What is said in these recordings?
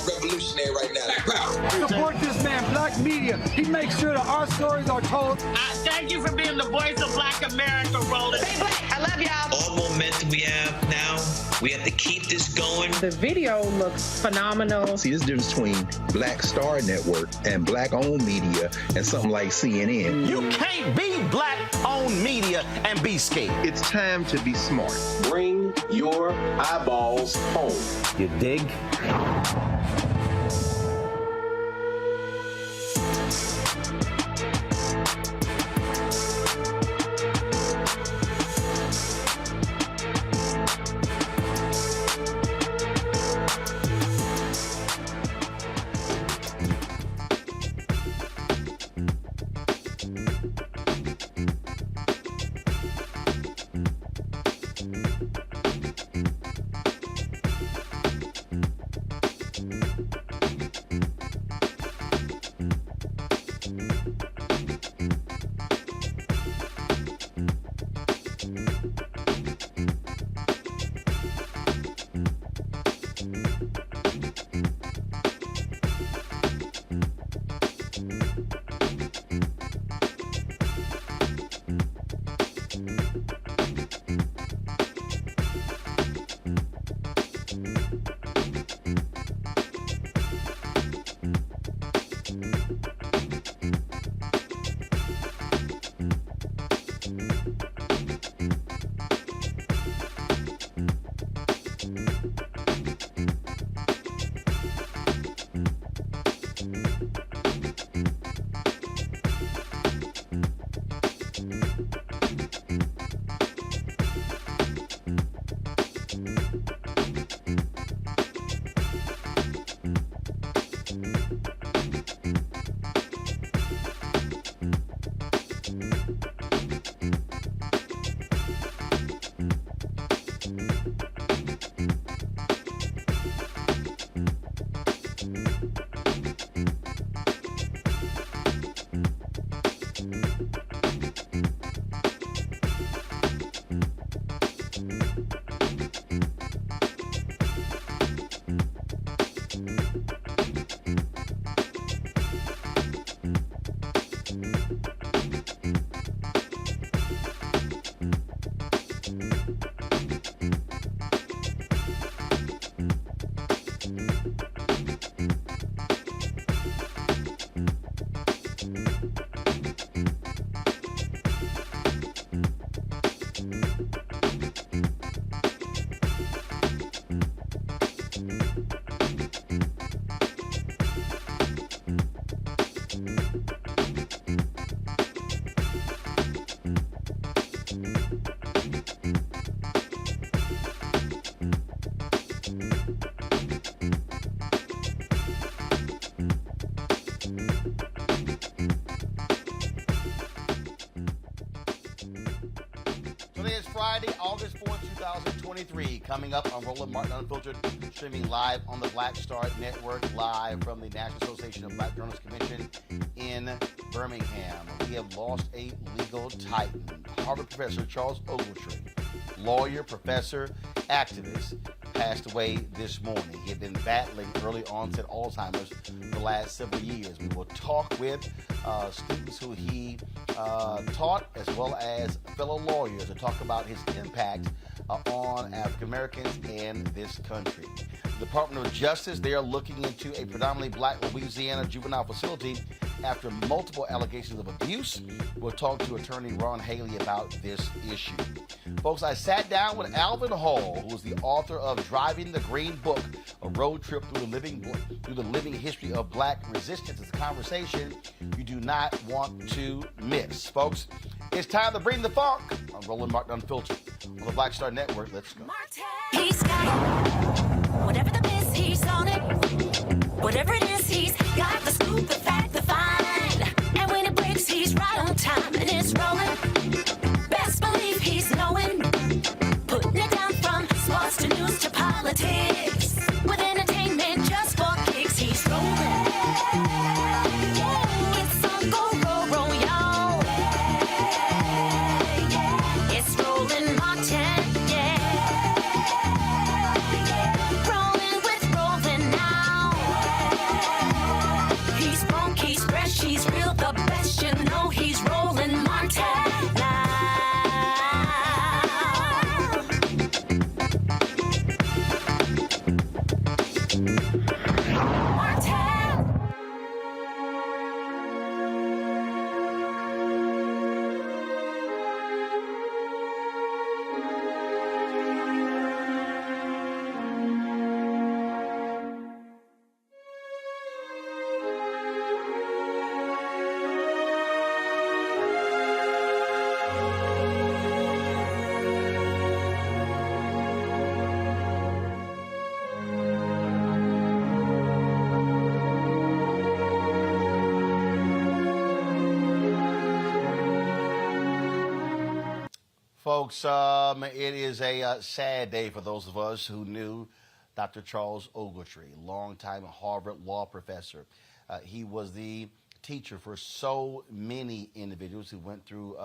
Revolutionary right now. Black power. Support this man, Black Media. He makes sure that our stories are told. Thank you for being the voice of Black America, Roland. Stay black. I love y'all. All momentum we have now, we have to keep this going. The video looks phenomenal. See, this difference between Black Star Network and Black-owned media and something like CNN. You can't be Black-owned media and be scared. It's time to be smart. Bring your eyeballs home. You dig? Today is Friday, August 4, 2023. Coming up on Roland Martin Unfiltered, streaming live on the Black Star Network, live from the National Association of Black Journalists Convention in Birmingham. We have lost a legal titan. Harvard professor Charles Ogletree, lawyer, professor, activist, passed away this morning. He had been battling early onset Alzheimer's the last several years. We will talk with students who he taught, as well as fellow lawyers, to talk about his impact on African Americans in this country. The Department of Justice, they are looking into a predominantly black Louisiana juvenile facility after multiple allegations of abuse. We'll talk to attorney Ron Haley about this issue. Folks, I sat down with Alvin Hall, who is the author of Driving the Green Book, a road trip through the living history of black resistance. It's a conversation you do not want to miss. Folks, it's time to bring the funk on Roland Martin Unfiltered on the Black Star Network. Let's go. He's got it. Whatever the miss, he's on it. Whatever it is, he's got the scoop, the fact, the find. And when it breaks, he's right on time and it's rolling. Best believe he's knowing. Putting it down from sports to news to politics. With entertainment just for kicks, he's rolling. It's on go, roll, y'all. It's Roland Martin, rolling with Roland now. He's funk, he's fresh, he's real, the best, you know he's Roland Martin now. Folks, it is a sad day for those of us who knew Dr. Charles Ogletree, longtime Harvard law professor. He was the teacher for so many individuals who went through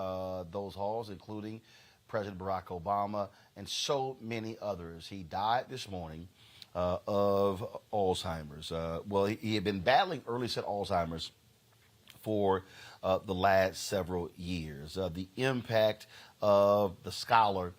those halls, including President Barack Obama and so many others. He died this morning of Alzheimer's. Well, he had been battling early-set Alzheimer's for the last several years. The impact of the scholar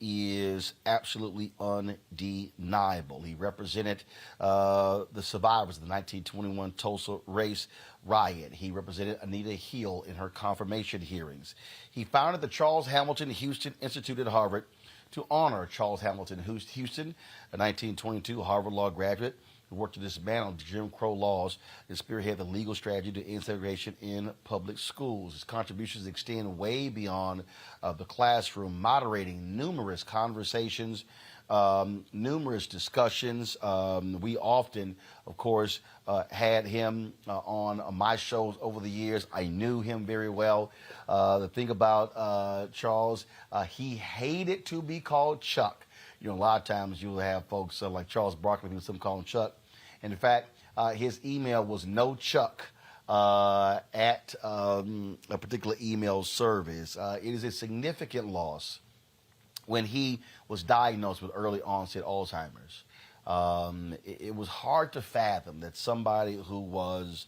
is absolutely undeniable. He represented the survivors of the 1921 Tulsa race riot. He represented Anita Hill in her confirmation hearings. He founded the Charles Hamilton Houston Institute at Harvard to honor Charles Hamilton Houston, a 1922 Harvard Law graduate who worked to dismantle Jim Crow laws and spearhead the legal strategy to end segregation in public schools. His contributions extend way beyond the classroom, moderating numerous conversations, numerous discussions. We often, of course, had him on my shows over the years. I knew him very well. The thing about Charles, he hated to be called Chuck. You know, a lot of times you'll have folks like Charles Barkley, who some call him Chuck. And in fact, his email was no Chuck at a particular email service. It is a significant loss when he was diagnosed with early onset Alzheimer's. It was hard to fathom that somebody who was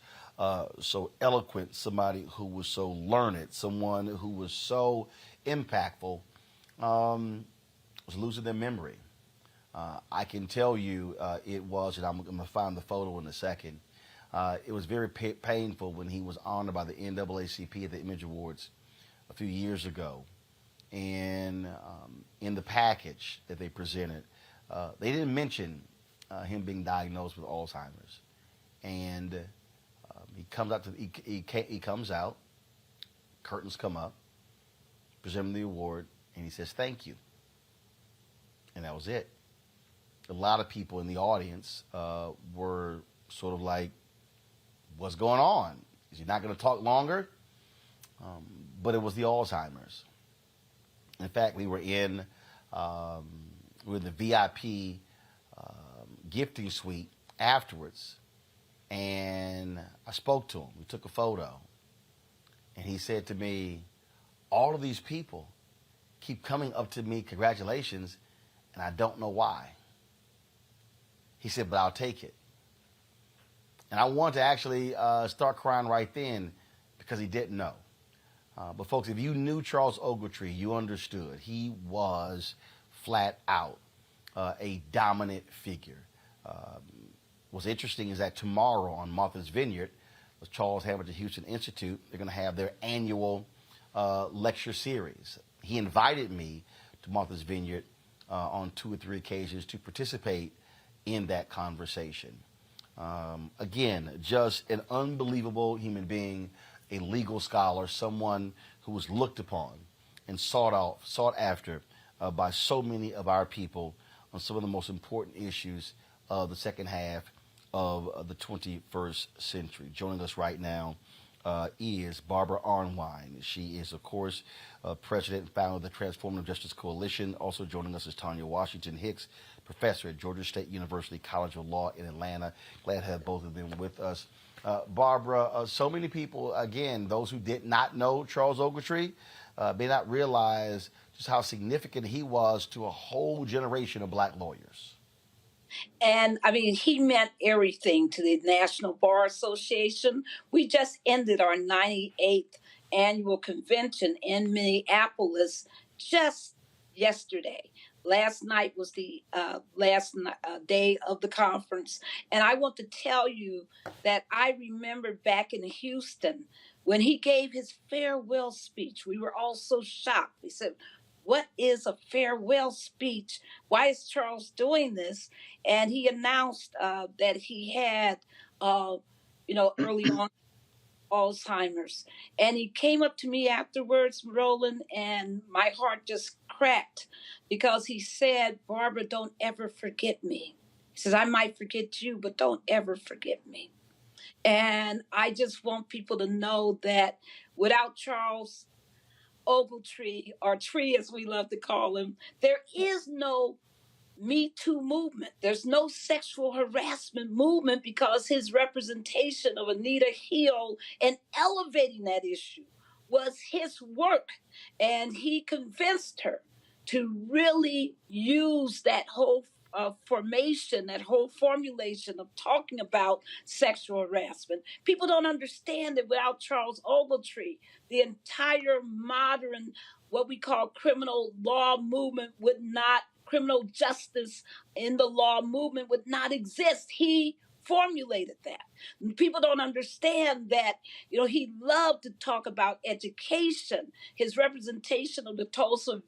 so eloquent, somebody who was so learned, someone who was so impactful, was losing their memory. I can tell you it was, and I'm going to find the photo in a second, it was very painful when he was honored by the NAACP at the Image Awards a few years ago. And in the package that they presented, they didn't mention him being diagnosed with Alzheimer's. And he comes out, he comes out, curtains come up, present him the award, and he says, "Thank you." And that was it. A lot of people in the audience were sort of like, what's going on? Is he not going to talk longer? But it was the Alzheimer's. In fact, we were in the VIP gifting suite afterwards, and I spoke to him. We took a photo, and he said to me, all of these people keep coming up to me, congratulations, and I don't know why. He said, but I'll take it. And I wanted to actually start crying right then because he didn't know. But folks, if you knew Charles Ogletree, you understood. He was flat out a dominant figure. What's interesting is that tomorrow on Martha's Vineyard, the Charles Hamilton Houston Institute, they're going to have their annual lecture series. He invited me to Martha's Vineyard on 2 or 3 occasions to participate in that conversation. Again, just an unbelievable human being, a legal scholar, someone who was looked upon and sought after by so many of our people on some of the most important issues of the second half of the 21st century. Joining us right now is Barbara Arnwine. She is, of course, president and founder of the Transformative Justice Coalition. Also joining us is Tanya Washington Hicks, professor at Georgia State University College of Law in Atlanta. Glad to have both of them with us. Barbara, so many people, again, those who did not know Charles Ogletree, may not realize just how significant he was to a whole generation of black lawyers. And I mean, he meant everything to the National Bar Association. We just ended our 98th annual convention in Minneapolis just yesterday. Last night was the last day of the conference. And I want to tell you that I remember back in Houston when he gave his farewell speech. We were all so shocked. We said, what is a farewell speech? Why is Charles doing this? And he announced that he had, early on Alzheimer's. And he came up to me afterwards, Roland, and my heart just cracked because he said, Barbara, don't ever forget me. He says, I might forget you, but don't ever forget me. And I just want people to know that without Charles Ogletree, or Tree as we love to call him, there is no Me Too movement. There's no sexual harassment movement because his representation of Anita Hill and elevating that issue was his work. And he convinced her to really use that whole formation, that whole formulation of talking about sexual harassment. People don't understand that without Charles Ogletree, the entire modern, what we call criminal law movement criminal justice in the law movement would not exist. He formulated that. And people don't understand that, he loved to talk about education. His representation of the Tulsa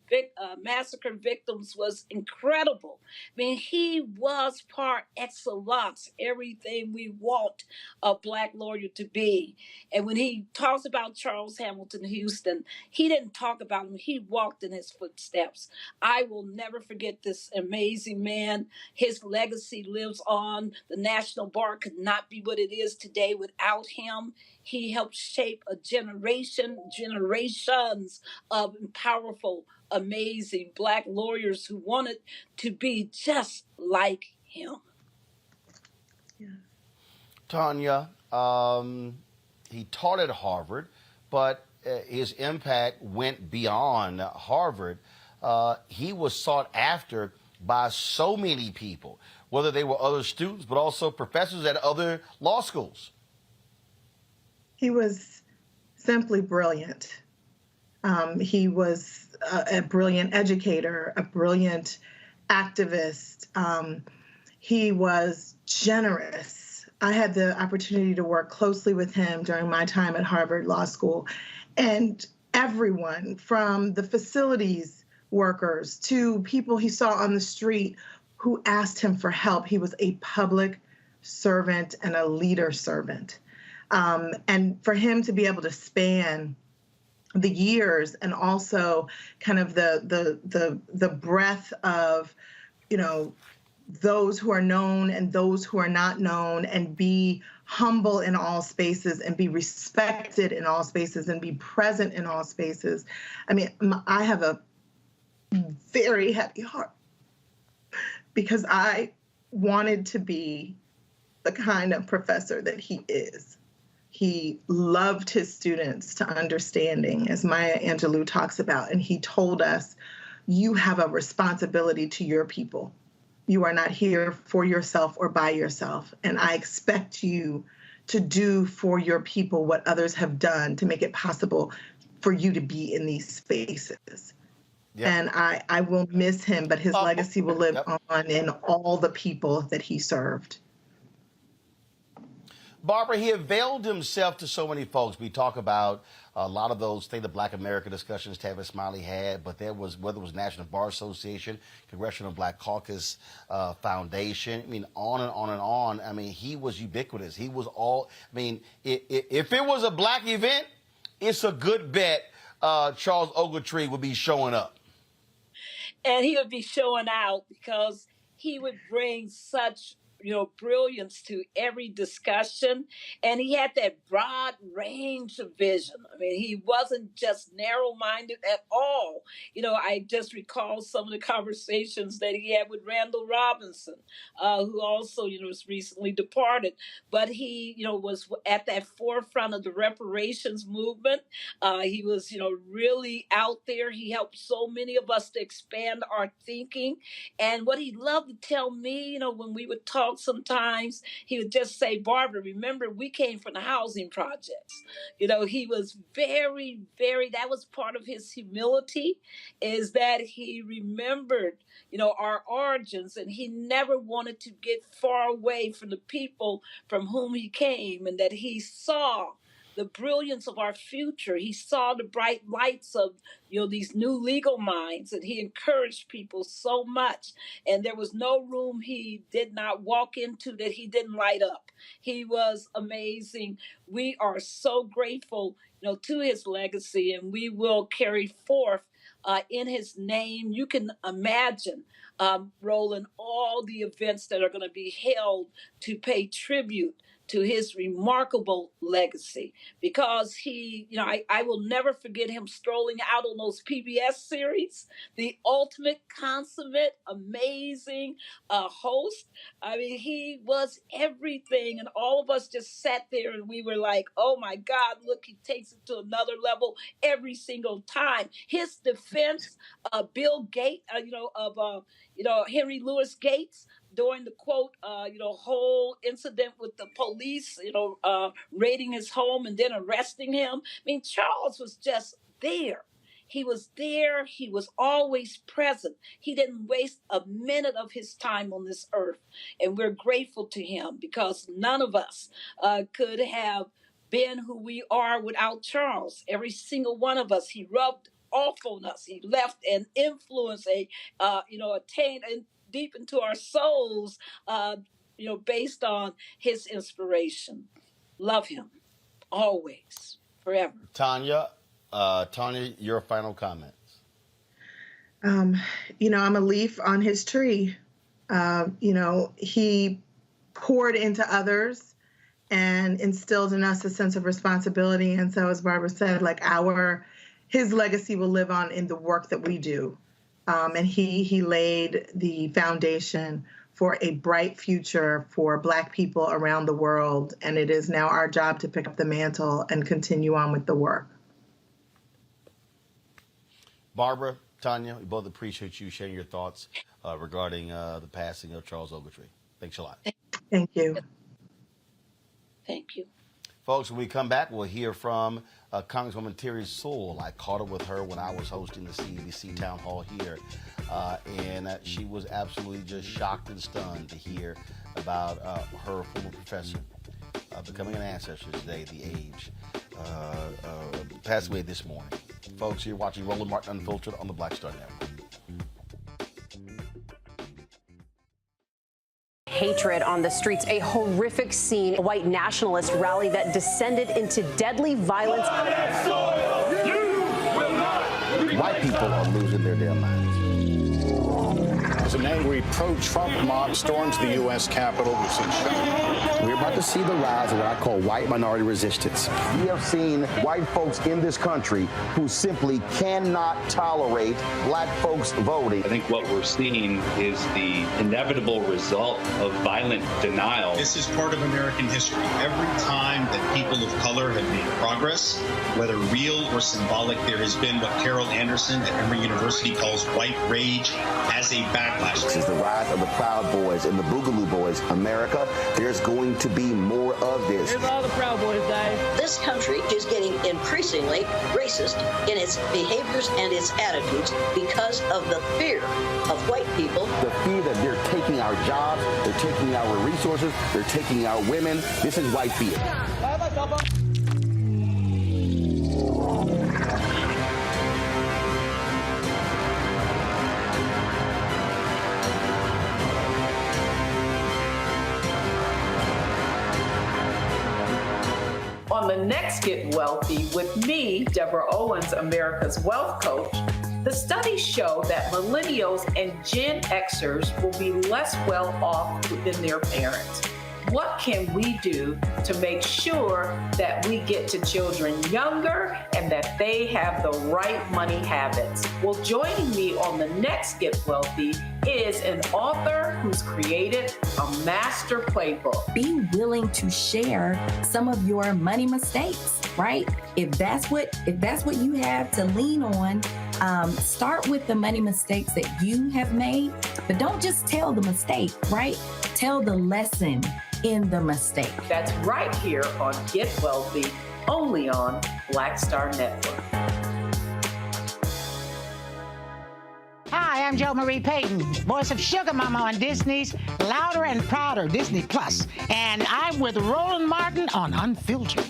massacre victims was incredible. I mean, he was par excellence, everything we want a black lawyer to be. And when he talks about Charles Hamilton Houston, he didn't talk about him, he walked in his footsteps. I will never forget this amazing man. His legacy lives on. The National Bar could not be what it is today without him. He helped shape a generations of powerful, amazing black lawyers who wanted to be just like him. Yeah. Tanya, he taught at Harvard, but his impact went beyond Harvard. He was sought after by so many people, whether they were other students, but also professors at other law schools. He was simply brilliant. He was a brilliant educator, a brilliant activist. He was generous. I had the opportunity to work closely with him during my time at Harvard Law School. And everyone from the facilities workers to people he saw on the street who asked him for help. He was a public servant and a leader servant. And for him to be able to span the years and also kind of the breadth of, those who are known and those who are not known, and be humble in all spaces and be respected in all spaces and be present in all spaces. I mean, I have a very heavy heart because I wanted to be the kind of professor that he is. He loved his students to understanding, as Maya Angelou talks about, and he told us, you have a responsibility to your people. You are not here for yourself or by yourself, and I expect you to do for your people what others have done to make it possible for you to be in these spaces. And I will miss him, but his legacy will live on in all the people that he served. Barbara, he availed himself to so many folks. We talk about a lot of those State of Black America discussions Tavis Smiley had, but there was, whether it was National Bar Association, Congressional Black Caucus Foundation, I mean, on and on and on. I mean, he was ubiquitous. He was all, I mean, if it was a black event, it's a good bet Charles Ogletree would be showing up. And he would be showing out because he would bring such brilliance to every discussion. And he had that broad range of vision. I mean, he wasn't just narrow-minded at all. I just recall some of the conversations that he had with Randall Robinson, who also, was recently departed. But he, was at that forefront of the reparations movement. He was, really out there. He helped so many of us to expand our thinking. And what he loved to tell me, when we would talk sometimes, he would just say, Barbara, remember, we came from the housing projects. He was very, very, that was part of his humility, is that he remembered, our origins, and he never wanted to get far away from the people from whom he came, and that he saw the brilliance of our future. He saw the bright lights of, these new legal minds, and he encouraged people so much. And there was no room he did not walk into that he didn't light up. He was amazing. We are so grateful, to his legacy, and we will carry forth in his name. You can imagine, Roland, all the events that are going to be held to pay tribute to his remarkable legacy, because he, I will never forget him strolling out on those PBS series, the ultimate, consummate, amazing host. I mean, he was everything, and all of us just sat there and we were like, oh my God, look, he takes it to another level every single time. His defense, Bill Gates, Henry Louis Gates, during the quote, whole incident with the police, raiding his home and then arresting him. I mean, Charles was just there. He was there. He was always present. He didn't waste a minute of his time on this earth. And we're grateful to him, because none of us could have been who we are without Charles. Every single one of us, he rubbed off on us. He left an influence, deep into our souls, based on his inspiration. Love him, always, forever. Tanya, your final comments. I'm a leaf on his tree. He poured into others and instilled in us a sense of responsibility. And so, as Barbara said, his legacy will live on in the work that we do. And he laid the foundation for a bright future for Black people around the world. And it is now our job to pick up the mantle and continue on with the work. Barbara, Tanya, we both appreciate you sharing your thoughts regarding the passing of Charles Ogletree. Thanks a lot. Thank you. Thank you. Folks, when we come back, we'll hear from Congresswoman Terry Sewell. I caught up with her when I was hosting the CNBC town hall here, and she was absolutely just shocked and stunned to hear about her former professor becoming an ancestor today, the age, passed away this morning. Folks, you're watching Roland Martin Unfiltered on the Black Star Network. Hatred on the streets, a horrific scene, a white nationalist rally that descended into deadly violence. White people are losing their damn minds. As an angry pro-Trump mob storms the U.S. Capitol, We're about to see the rise of what I call white minority resistance. We have seen white folks in this country who simply cannot tolerate Black folks voting. I think what we're seeing is the inevitable result of violent denial. This is part of American history. Every time that people of color have made progress, whether real or symbolic, there has been what Carol Anderson at Emory University calls white rage as a backlash. This is the rise of the Proud Boys and the Boogaloo Boys. America, there's going to be see more of this. Here's all the Proud Boys, guys. This country is getting increasingly racist in its behaviors and its attitudes because of the fear of white people. The fear that they're taking our jobs, they're taking our resources, they're taking our women. This is white fear. On the next Get Wealthy with me, Deborah Owens, America's Wealth Coach, the studies show that millennials and Gen Xers will be less well off than their parents. What can we do to make sure that we get to children younger and that they have the right money habits? Well, joining me on the next Get Wealthy is an author who's created a master playbook. Be willing to share some of your money mistakes, right? If that's what you have to lean on, start with the money mistakes that you have made, but don't just tell the mistake, right? Tell the lesson in the mistake. That's right here on Get Wealthy, only on Black Star Network. Hi, I'm Jo Marie Payton, voice of Sugar Mama on Disney's Louder and Prouder Disney Plus, and I'm with Roland Martin on Unfiltered.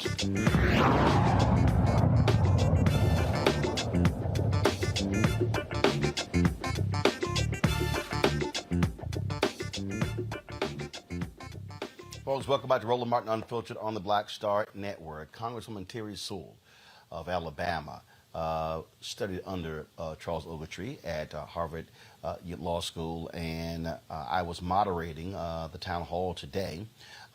Folks, welcome back to Roland Martin Unfiltered on the Black Star Network. Congresswoman Terry Sewell of Alabama studied under Charles Ogletree at Harvard Law School, and I was moderating the town hall today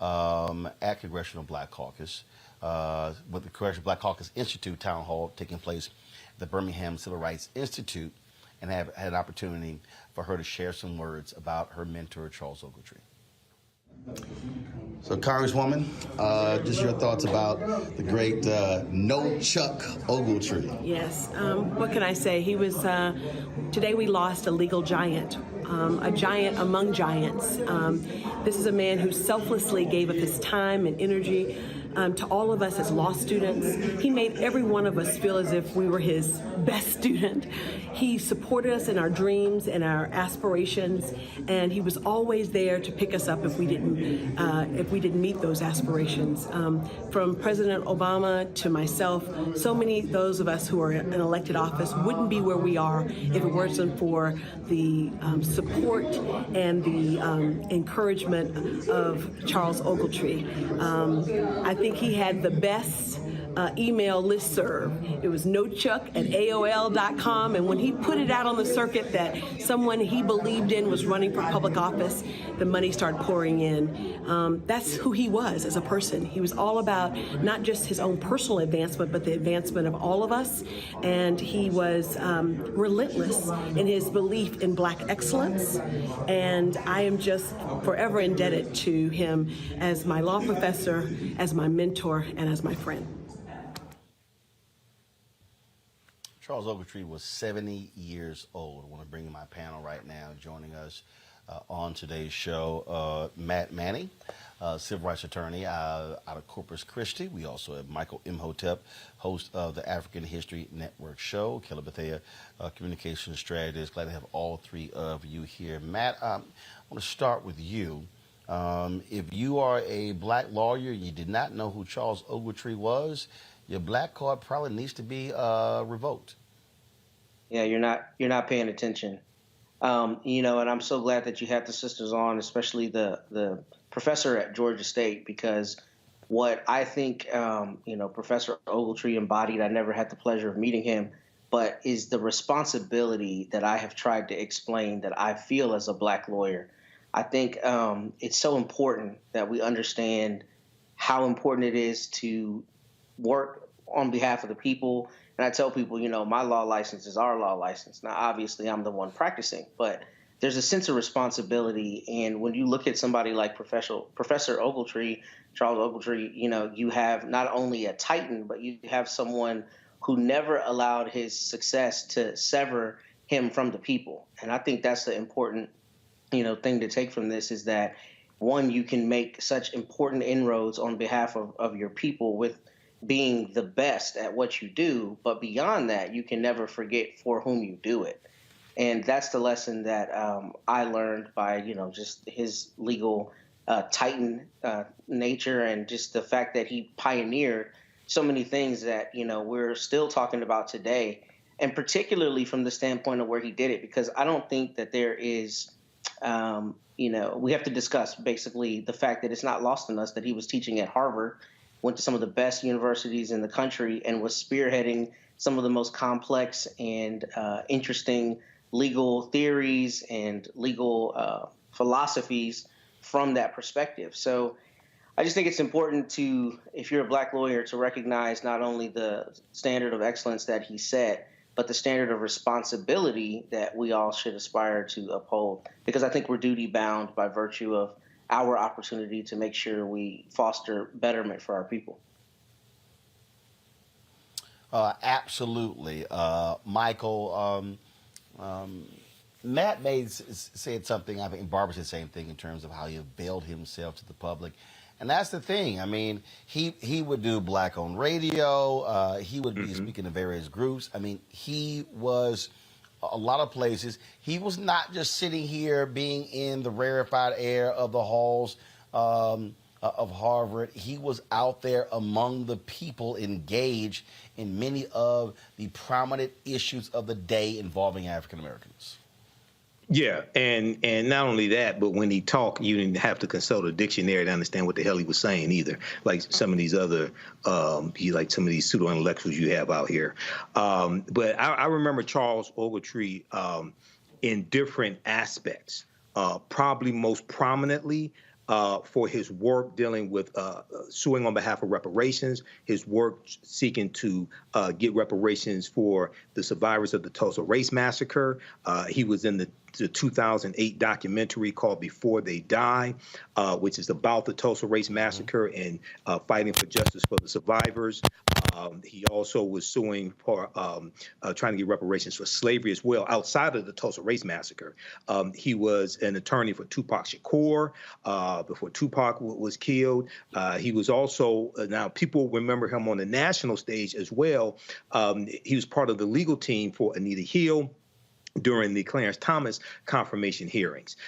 at Congressional Black Caucus, with the Congressional Black Caucus Institute town hall taking place at the Birmingham Civil Rights Institute, and had an opportunity for her to share some words about her mentor, Charles Ogletree. So, Congresswoman, just your thoughts about the great No Chuck Ogletree. Yes. What can I say? He was, today we lost a legal giant, a giant among giants. This is a man who selflessly gave up his time and energy to all of us as law students. He made every one of us feel as if we were his best student. He supported us in our dreams and our aspirations, and he was always there to pick us up if we didn't meet those aspirations. From President Obama to myself, so many those of us who are in elected office wouldn't be where we are if it wasn't for the support and the encouragement of Charles Ogletree. I think he had the best email listserv. It was nochuck@AOL.com, and when he put it out on the circuit that someone he believed in was running for public office, the money started pouring in. That's who he was as a person. He was all about not just his own personal advancement, but the advancement of all of us, and he was relentless in his belief in Black excellence, and I am just forever indebted to him as my law professor, as my mentor, and as my friend. Charles Ogletree was 70 years old. I want to bring in my panel right now. Joining us on today's show, Matt Manning, civil rights attorney out of Corpus Christi. We also have Michael Imhotep, host of the African History Network show. Kelly Bethea, communications strategist. Glad to have all three of you here. Matt, I want to start with you. If you are a Black lawyer and you did not know who Charles Ogletree was, your Black card probably needs to be revoked. Yeah, you're not paying attention. And I'm so glad that you had the sisters on, especially the professor at Georgia State, because what I think, Professor Ogletree embodied, I never had the pleasure of meeting him, but is the responsibility that I have tried to explain that I feel as a Black lawyer. I think it's so important that we understand how important it is to work on behalf of the people. And I tell people, my law license is our law license. Now, obviously, I'm the one practicing, but there's a sense of responsibility. And when you look at somebody like Professor Ogletree, Charles Ogletree, you have not only a titan, but you have someone who never allowed his success to sever him from the people. And I think that's the important, thing to take from this, is that one, you can make such important inroads on behalf of your people with being the best at what you do. But beyond that, you can never forget for whom you do it. And that's the lesson that I learned by, just his legal titan nature, and just the fact that he pioneered so many things that, we're still talking about today, and particularly from the standpoint of where he did it, because I don't think that there is, we have to discuss basically the fact that it's not lost on us that he was teaching at Harvard, went to some of the best universities in the country, and was spearheading some of the most complex and interesting legal theories and legal philosophies from that perspective. So I just think it's important to, if you're a Black lawyer, to recognize not only the standard of excellence that he set, but the standard of responsibility that we all should aspire to uphold, because I think we're duty bound by virtue of our opportunity to make sure we foster betterment for our people. Absolutely. Michael, Matt said something, I think Barbara said the same thing in terms of how he availed himself to the public. And that's the thing. I mean, he would do Black-owned radio. He would be speaking to various groups. I mean, he was a lot of places. He was not just sitting here being in the rarefied air of the halls of Harvard. He was out there among the people engaged in many of the prominent issues of the day involving African Americans. Yeah, and not only that, but when he talked, you didn't have to consult a dictionary to understand what the hell he was saying either. Like some of these other, like some of these pseudo intellectuals you have out here. But I remember Charles Ogletree in different aspects, probably most prominently for his work dealing with suing on behalf of reparations, his work seeking to get reparations for the survivors of the Tulsa Race Massacre. He was in the 2008 documentary called Before They Die, which is about the Tulsa Race Massacre and fighting for justice for the survivors. He also was suing for trying to get reparations for slavery as well, outside of the Tulsa Race Massacre. He was an attorney for Tupac Shakur before Tupac was killed. He was also, now people remember him on the national stage as well. He was part of the legal team for Anita Hill during the Clarence Thomas confirmation hearings.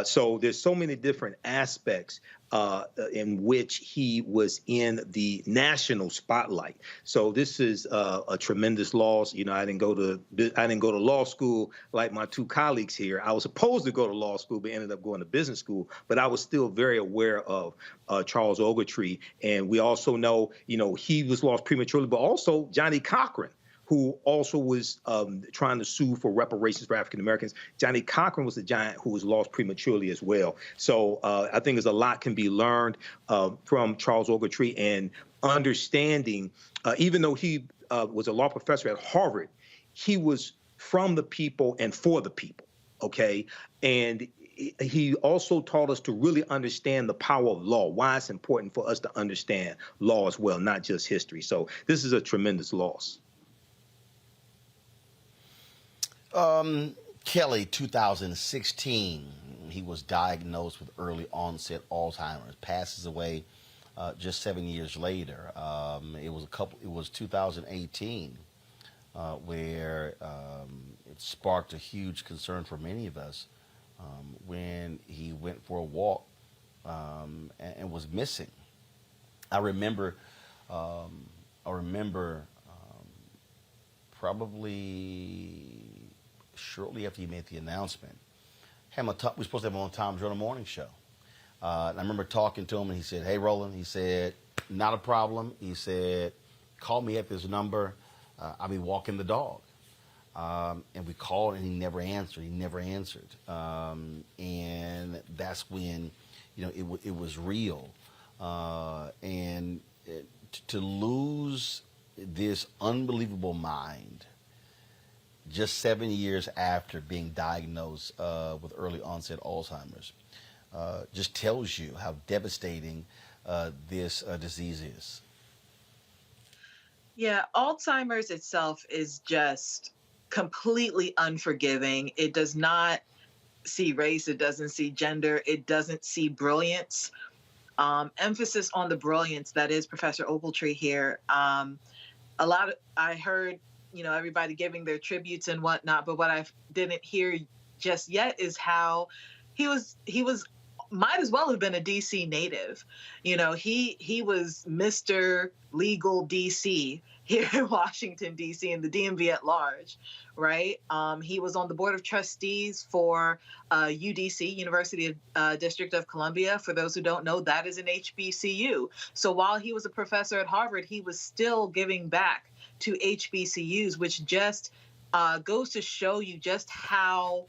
So there's so many different aspects in which he was in the national spotlight. So this is a tremendous loss. You know, I didn't go to law school like my two colleagues here. I was supposed to go to law school, but ended up going to business school. But I was still very aware of Charles Ogletree. And we also know, you know, he was lost prematurely, but also Johnny Cochran, who also was trying to sue for reparations for African Americans. Johnny Cochran was the giant who was lost prematurely as well. So I think there's a lot can be learned from Charles Ogletree, and understanding, even though he was a law professor at Harvard, he was from the people and for the people, okay? And he also taught us to really understand the power of law, why it's important for us to understand law as well, not just history. So this is a tremendous loss. Kelly, 2016, he was diagnosed with early onset Alzheimer's, passes away just 7 years later. It was 2018 where it sparked a huge concern for many of us when he went for a walk and was missing. I remember probably shortly after he made the announcement, we were supposed to have him on Tom Jordan Morning Show. And I remember talking to him, and he said, "Hey, Roland," he said, "not a problem." He said, "Call me at this number. I'll be walking the dog." And we called, and he never answered. And that's when, you know, it was real. And to lose this unbelievable mind just 7 years after being diagnosed with early onset Alzheimer's just tells you how devastating this disease is. Yeah, Alzheimer's itself is just completely unforgiving. It does not see race. It doesn't see gender. It doesn't see brilliance. Emphasis on the brilliance. That is Professor Ogletree here. I heard, everybody giving their tributes and whatnot, but what I didn't hear just yet is how he was might as well have been a DC native. He was Mr. Legal DC here in Washington, DC, and the DMV at large, right? He was on the Board of Trustees for UDC, University District of Columbia. For those who don't know, that is an HBCU. So while he was a professor at Harvard, he was still giving back to HBCUs, which just goes to show you just how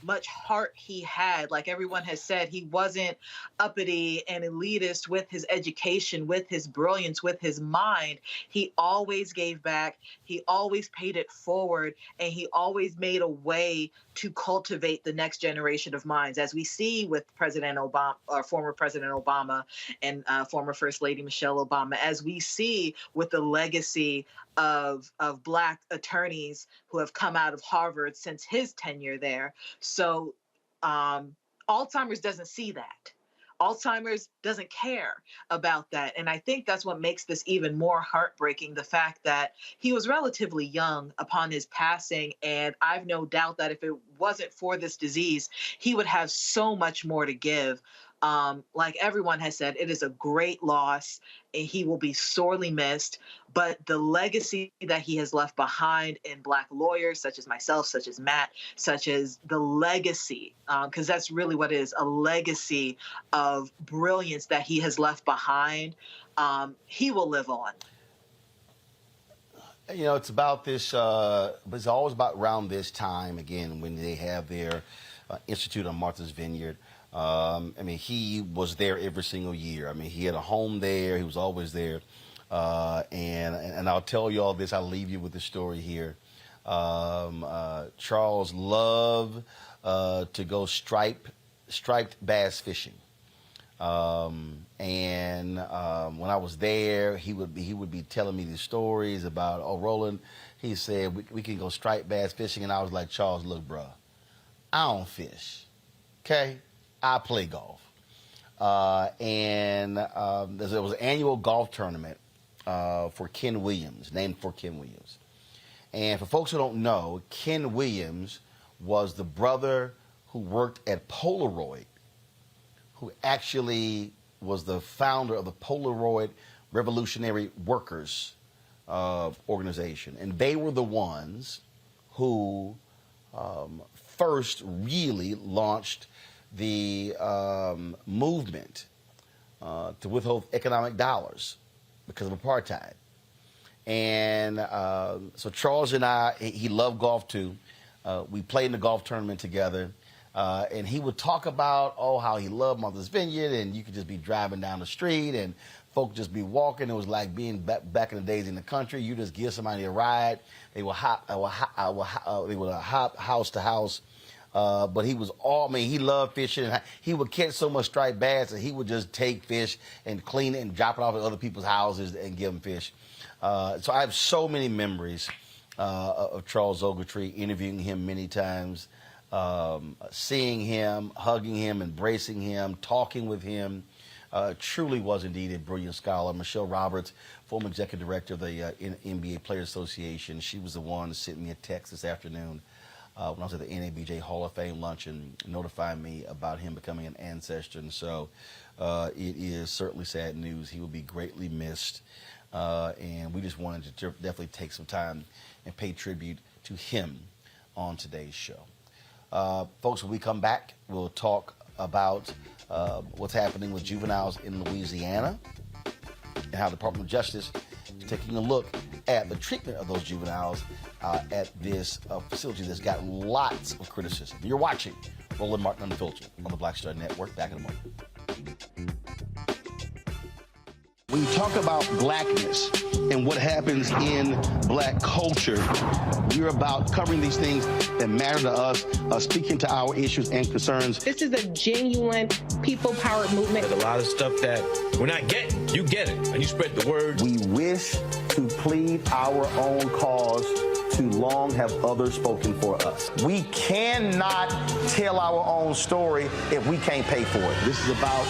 much heart he had. Like everyone has said, he wasn't uppity and elitist with his education, with his brilliance, with his mind. He always gave back. He always paid it forward, and he always made a way to cultivate the next generation of minds, as we see with President Obama, or former President Obama, and former First Lady Michelle Obama, as we see with the legacy of Black attorneys who have come out of Harvard since his tenure there. So Alzheimer's doesn't see that. Alzheimer's doesn't care about that. And I think that's what makes this even more heartbreaking, the fact that he was relatively young upon his passing. And I've no doubt that if it wasn't for this disease, he would have so much more to give. Like everyone has said, it is a great loss, and he will be sorely missed. But the legacy that he has left behind in Black lawyers, such as myself, such as Matt, such as the legacy, because that's really what it is, a legacy of brilliance that he has left behind, he will live on. It's about this, but it's always about around this time, again, when they have their institute on Martha's Vineyard. He was there every single year. He had a home there. He was always there. And I'll tell you all this. I'll leave you with the story here. Charles loved to go striped bass fishing. When I was there, he would be telling me these stories about, Roland, he said, we can go striped bass fishing. And I was like, Charles, look, bro, I don't fish. Okay? I play golf. There was an annual golf tournament for Ken Williams, named for Ken Williams. And for folks who don't know, Ken Williams was the brother who worked at Polaroid, who actually was the founder of the Polaroid Revolutionary Workers organization. And they were the ones who first really launched the movement to withhold economic dollars because of apartheid. And so Charles and I, he loved golf too. We played in the golf tournament together. And he would talk about, how he loved Martha's Vineyard, and you could just be driving down the street and folk just be walking. It was like being back in the days in the country. You just give somebody a ride. They would hop house to house. But he was he loved fishing. And he would catch so much striped bass that he would just take fish and clean it and drop it off at other people's houses and give them fish. So I have so many memories of Charles Ogletree, interviewing him many times, seeing him, hugging him, embracing him, talking with him. Truly was indeed a brilliant scholar. Michelle Roberts, former executive director of the NBA Players Association, she was the one that sent me a text this afternoon when I was at the NABJ Hall of Fame luncheon, notifying me about him becoming an ancestor. And so it is certainly sad news. He will be greatly missed. And we just wanted to definitely take some time and pay tribute to him on today's show. Folks, when we come back, we'll talk about what's happening with juveniles in Louisiana and how the Department of Justice is taking a look at the treatment of those juveniles at this facility that's got lots of criticism. You're watching Roland Martin Unfiltered on the Black Star Network. Back in a moment. When you talk about blackness and what happens in black culture, we're about covering these things that matter to us, speaking to our issues and concerns. This is a genuine people-powered movement. There's a lot of stuff that we're not getting. You get it, and you spread the word. We wish to plead our own cause Too long have others spoken for us. We cannot tell our own story if we can't pay for it. This is about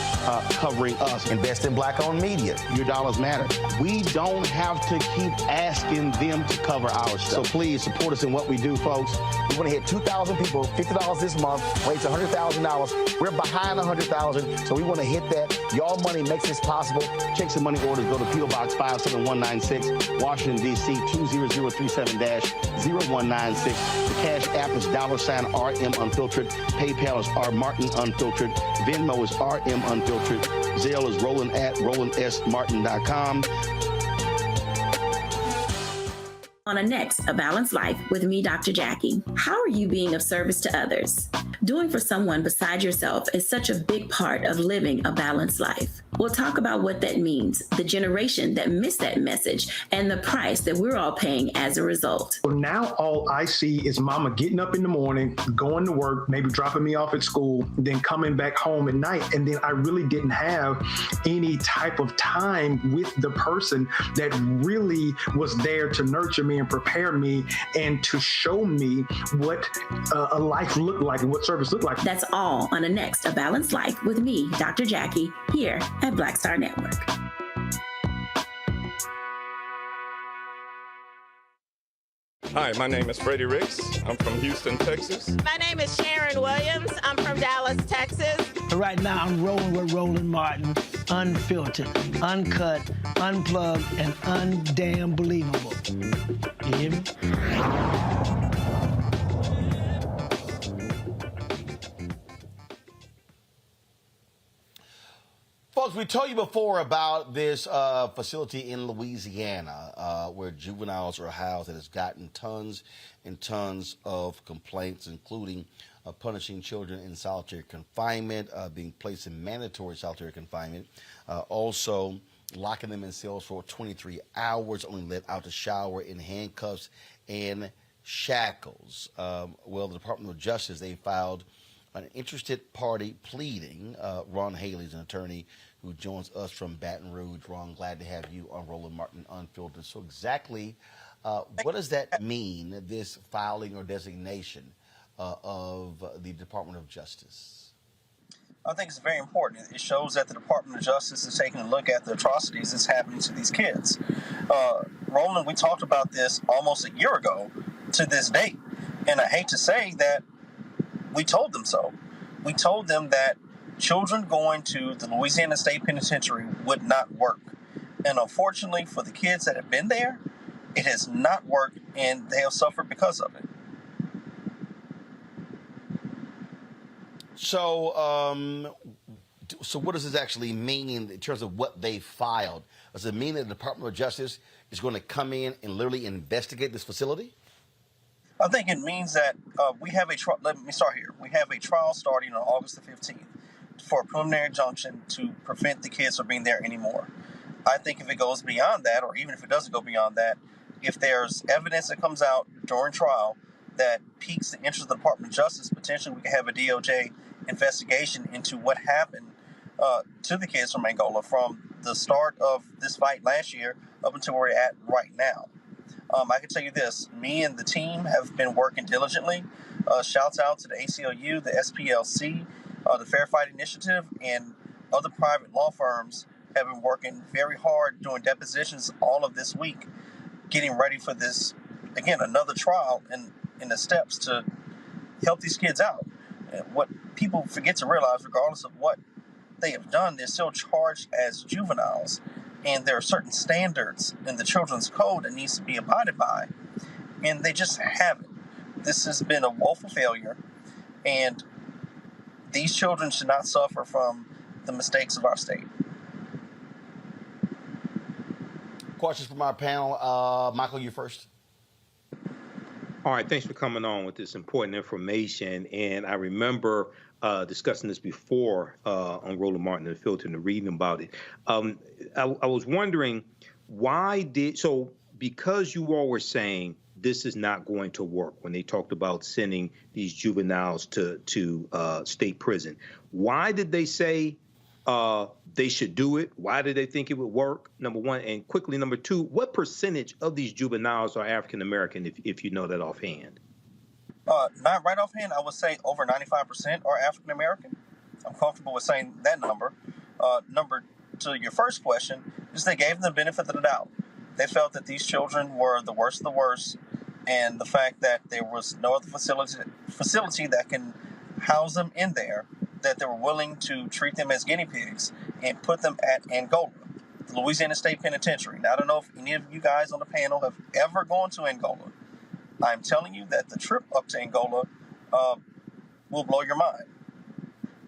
covering us. Invest in black-owned media. Your dollars matter. We don't have to keep asking them to cover our stuff. So please support us in what we do, folks. We want to hit 2,000 people, $50 this month, raise $100,000. We're behind 100,000, so we want to hit that. Y'all money makes this possible. Check some money orders. Go to P.O. Box 57196, Washington, D.C. 20037-0196. The Cash App is $RM Unfiltered. PayPal is R Martin Unfiltered. Venmo is RM Unfiltered. Zelle is Roland at RolandSMartin.com. On a next, A Balanced Life with me, Dr. Jackie. How are you being of service to others? Doing for someone beside yourself is such a big part of living a balanced life. We'll talk about what that means, the generation that missed that message, and the price that we're all paying as a result. Well, now all I see is mama getting up in the morning, going to work, maybe dropping me off at school, then coming back home at night. And then I really didn't have any type of time with the person that really was there to nurture me and prepare me and to show me what a life looked like and what service looked like. That's all on a next, A Balanced Life with me, Dr. Jackie, here at Black Star Network. Hi, my name is Freddie Ricks. I'm from Houston, Texas. My name is Sharon Williams. I'm from Dallas, Texas. Right now, I'm rolling with Roland Martin, unfiltered, uncut, unplugged, and undamn believable. You hear me? Folks, we told you before about this facility in Louisiana where juveniles are housed that has gotten tons and tons of complaints, including punishing children in solitary confinement, being placed in mandatory solitary confinement, also locking them in cells for 23 hours, only let out to shower in handcuffs and shackles. Well, the Department of Justice, they filed an interested party pleading. Ron Haley's an attorney who joins us from Baton Rouge. Ron, glad to have you on Roland Martin Unfiltered. So exactly what does that mean, this filing or designation of the Department of Justice? I think it's very important. It shows that the Department of Justice is taking a look at the atrocities that's happening to these kids. Roland, we talked about this almost a year ago to this date, and I hate to say that we told them so. We told them that children going to the Louisiana State Penitentiary would not work. And unfortunately for the kids that have been there, it has not worked, and they have suffered because of it. So, so what does this actually mean in terms of what they filed? Does it mean that the Department of Justice is going to come in and literally investigate this facility? I think it means that we have a trial. Let me start here. We have a trial starting on August the 15th for a preliminary injunction to prevent the kids from being there anymore. I think if it goes beyond that, or even if it doesn't go beyond that, if there's evidence that comes out during trial that piques the interest of the Department of Justice, potentially we could have a DOJ investigation into what happened to the kids from Angola from the start of this fight last year up until where we're at right now. I can tell you this, me and the team have been working diligently. Shouts out to the ACLU, the SPLC, the Fair Fight Initiative, and other private law firms have been working very hard doing depositions all of this week, getting ready for this, again, another trial and in the steps to help these kids out. And what people forget to realize, regardless of what they have done, they're still charged as juveniles. And there are certain standards in the children's code that needs to be abided by. And they just haven't. This has been a woeful failure. And these children should not suffer from the mistakes of our state. Questions from our panel. Michael, you first. All right, thanks for coming on with this important information. And I remember discussing this before on Roland Martin Unfiltered and reading about it. I was wondering because you all were saying this is not going to work when they talked about sending these juveniles to state prison, why did they say they should do it? Why did they think it would work? Number one. And quickly, number two, what percentage of these juveniles are African-American, if you know that offhand? Not right offhand. I would say over 95% are African-American. I'm comfortable with saying that number. Number to your first question is they gave them the benefit of the doubt. They felt that these children were the worst of the worst, and the fact that there was no other facility that can house them in there, that they were willing to treat them as guinea pigs and put them at Angola, the Louisiana State Penitentiary. Now, I don't know if any of you guys on the panel have ever gone to Angola. I'm telling you that the trip up to Angola will blow your mind.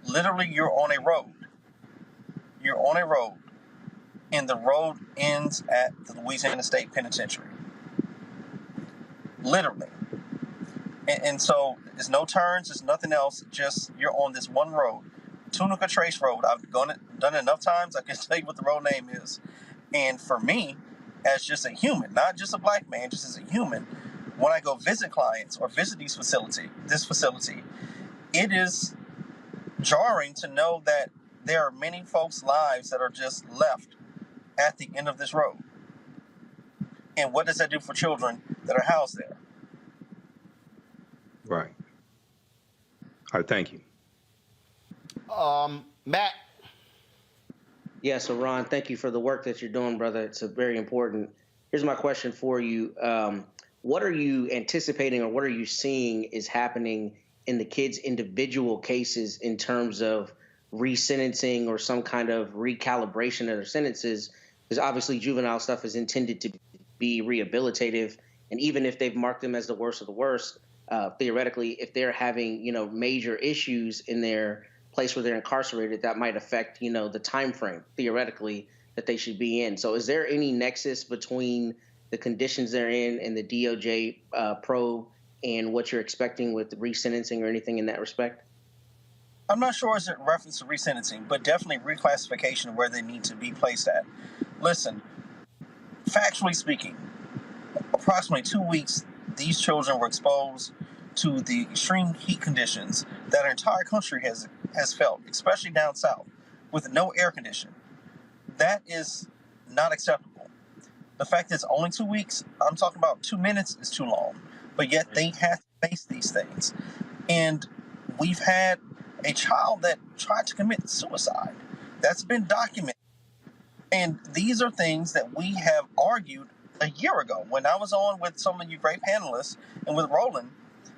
Literally, you're on a road. You're on a road, and the road ends at the Louisiana State Penitentiary. Literally. And so there's no turns, there's nothing else, just you're on this one road. Tunica Trace Road. I've done it enough times, I can tell you what the road name is. And for me, as just a human, not just a black man, just as a human, when I go visit clients or visit this facility, it is jarring to know that there are many folks' lives that are just left at the end of this road. And what does that do for children that are housed there? Right. All right, thank you. Matt. Yeah, so Ron, thank you for the work that you're doing, brother. It's very important. Here's my question for you. What are you anticipating or what are you seeing is happening in the kids' individual cases in terms of resentencing or some kind of recalibration of their sentences? Because obviously juvenile stuff is intended to be rehabilitative. And even if they've marked them as the worst of the worst, theoretically, if they're having, major issues in their place where they're incarcerated, that might affect, the time frame, theoretically, that they should be in. So is there any nexus between the conditions they're in and the DOJ probe and what you're expecting with resentencing or anything in that respect? I'm not sure it's a reference to resentencing, but definitely reclassification where they need to be placed at. Listen, factually speaking, approximately 2 weeks, these children were exposed to the extreme heat conditions that our entire country has felt, especially down south, with no air conditioning. That is not acceptable. The fact that it's only 2 weeks, I'm talking about 2 minutes, is too long. But yet they have to face these things. And we've had a child that tried to commit suicide. That's been documented. And these are things that we have argued a year ago when I was on with some of you great panelists and with Roland,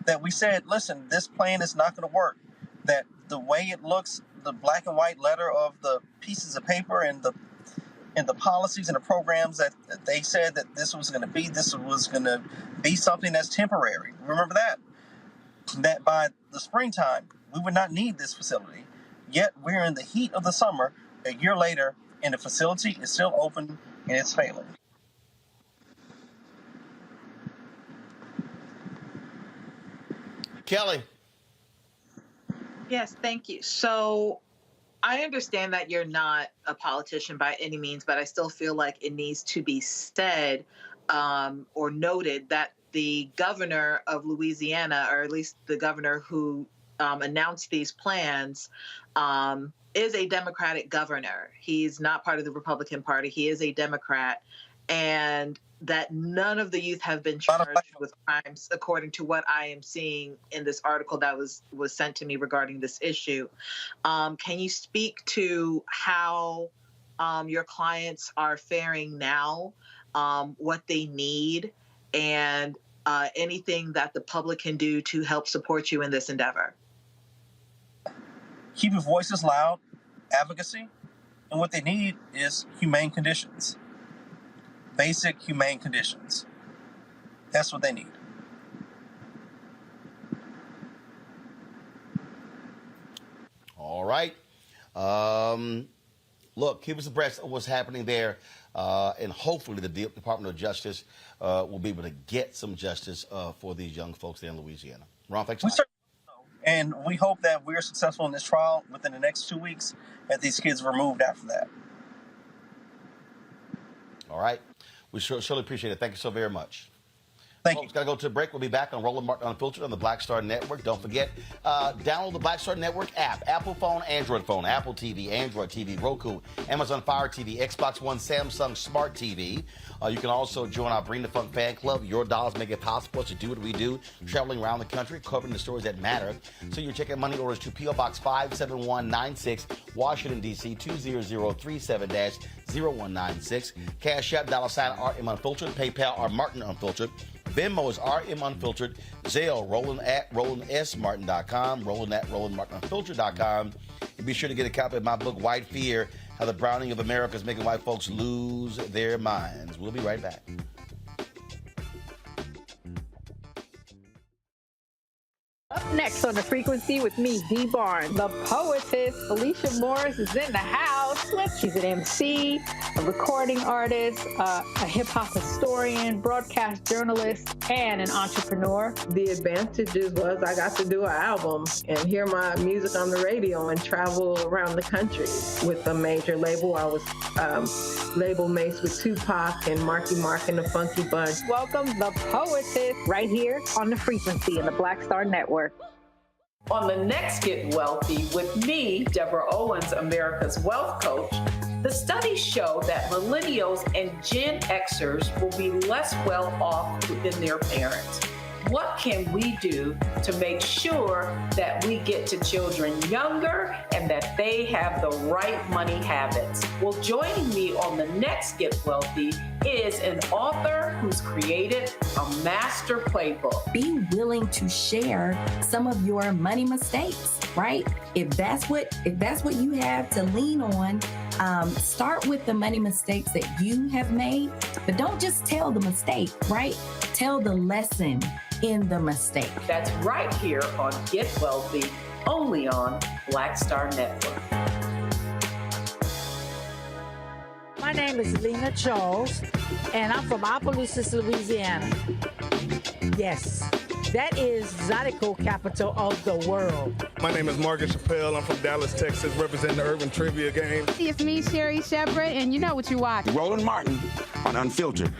that we said, listen, this plan is not going to work. That the way it looks, the black and white letter of the pieces of paper and the policies and the programs that they said that this was going to be something that's temporary. Remember that by the springtime, we would not need this facility. Yet we're in the heat of the summer a year later, and the facility is still open and it's failing. Kelly. Yes, thank you. So I understand that you're not a politician by any means, but I still feel like it needs to be said or noted that the governor of Louisiana, or at least the governor who announced these plans, is a Democratic governor. He's not part of the Republican Party. He is a Democrat. And that none of the youth have been charged with crimes, according to what I am seeing in this article that was sent to me regarding this issue. Can you speak to how your clients are faring now, what they need, and anything that the public can do to help support you in this endeavor? Keep your voices loud, advocacy, and what they need is humane conditions. Basic humane conditions. That's what they need. All right. Look, keep us abreast of what's happening there, and hopefully the Department of Justice will be able to get some justice for these young folks there in Louisiana. Ron, thanks a lot. And we hope that we're successful in this trial within the next 2 weeks, that these kids are removed after that. All right. We surely appreciate it. Thank you so very much. Thank Folks, got to go to a break. We'll be back on Roland Martin Unfiltered on the Black Star Network. Don't forget, download the Black Star Network app. Apple phone, Android phone, Apple TV, Android TV, Roku, Amazon Fire TV, Xbox One, Samsung Smart TV. You can also join our Bring the Funk fan club. Your dollars make it possible to do what we do, traveling around the country, covering the stories that matter. So you're checking money orders to P.O. Box 57196, Washington, D.C. 20037-0196. Cash App, $RM Unfiltered. PayPal, R Martin Unfiltered. Venmo is RM Unfiltered. Zelle, Roland at RolandSMartin.com. Roland at RolandMartinUnfiltered.com. And be sure to get a copy of my book, White Fear, How the Browning of America is Making White Folks Lose Their Minds. We'll be right back. Up next on The Frequency with me, Dee Barnes. The poetess, Felicia Morris, is in the house. She's an MC, a recording artist, a hip-hop historian, broadcast journalist, and an entrepreneur. The advantages was I got to do an album and hear my music on the radio and travel around the country with a major label. I was label mates with Tupac and Marky Mark and the Funky Bunch. Welcome, The Poetess, right here on The Frequency and the Black Star Network. On the next Get Wealthy with me, Deborah Owens, America's Wealth Coach, the studies show that millennials and Gen Xers will be less well off than their parents. What can we do to make sure that we get to children younger and that they have the right money habits? Well, joining me on the next Get Wealthy is an author who's created a master playbook. Be willing to share some of your money mistakes, right? If that's what you have to lean on, start with the money mistakes that you have made, but don't just tell the mistake, right? Tell the lesson in the mistake. That's right here on Get Wealthy, only on Black Star Network. My name is Lena Charles, and I'm from Opelousas, Louisiana. Yes, that is Zydeco capital of the world. My name is Margaret Chappelle. I'm from Dallas, Texas, representing the Urban Trivia Game. It's me, Sherry Shepard, and you know what you watch. Roland Martin on Unfiltered.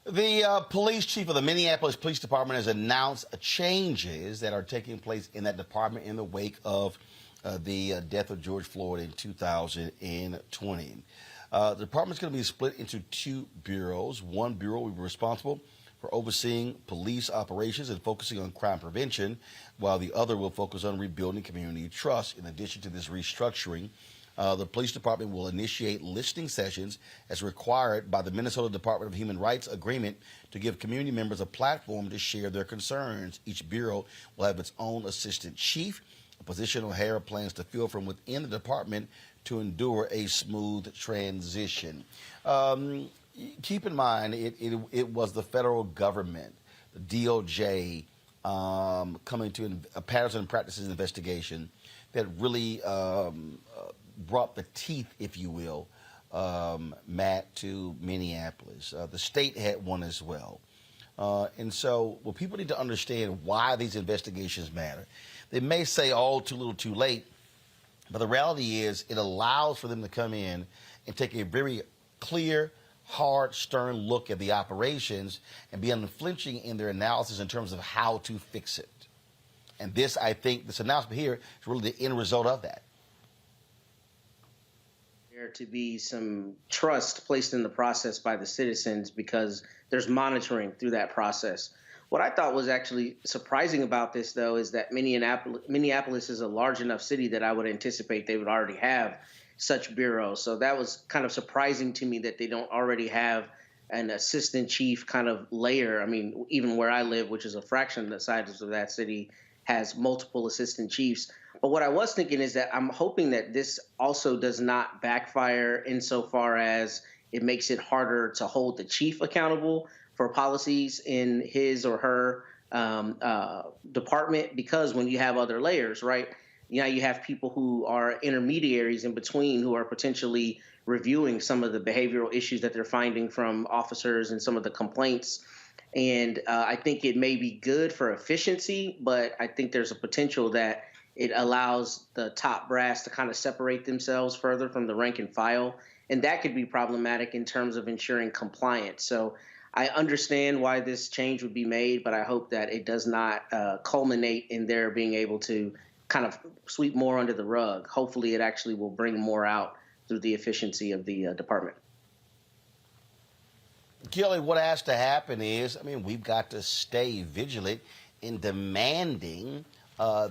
The police chief of the Minneapolis Police Department has announced changes that are taking place in that department in the wake of the death of George Floyd in 2020. The department's going to be split into two bureaus. One bureau will be responsible for overseeing police operations and focusing on crime prevention, while the other will focus on rebuilding community trust. In addition to this restructuring, the police department will initiate listening sessions as required by the Minnesota Department of Human Rights agreement to give community members a platform to share their concerns. Each bureau will have its own assistant chief, a position O'Hara plans to fill from within the department to endure a smooth transition. Keep in mind, it was the federal government, the DOJ, coming to a Patterns and Practices investigation that really brought the teeth, if you will, Matt, to Minneapolis. The state had one as well. And so people need to understand why these investigations matter. They may say, oh, too little, too late. But the reality is it allows for them to come in and take a very clear, hard, stern look at the operations and be unflinching in their analysis in terms of how to fix it. And this, I think, this announcement here is really the end result of that. There to be some trust placed in the process by the citizens because there's monitoring through that process. What I thought was actually surprising about this, though, is that Minneapolis is a large enough city that I would anticipate they would already have such bureaus. So that was kind of surprising to me that they don't already have an assistant chief kind of layer. I mean, even where I live, which is a fraction of the size of that city, has multiple assistant chiefs. But what I was thinking is that I'm hoping that this also does not backfire insofar as it makes it harder to hold the chief accountable for policies in his or her department, because when you have other layers, right, you have people who are intermediaries in between who are potentially reviewing some of the behavioral issues that they're finding from officers and some of the complaints And I think it may be good for efficiency, but I think there's a potential that it allows the top brass to kind of separate themselves further from the rank and file. And that could be problematic in terms of ensuring compliance. So I understand why this change would be made, but I hope that it does not culminate in their being able to kind of sweep more under the rug. Hopefully it actually will bring more out through the efficiency of the department. Kelly, what has to happen is, we've got to stay vigilant in demanding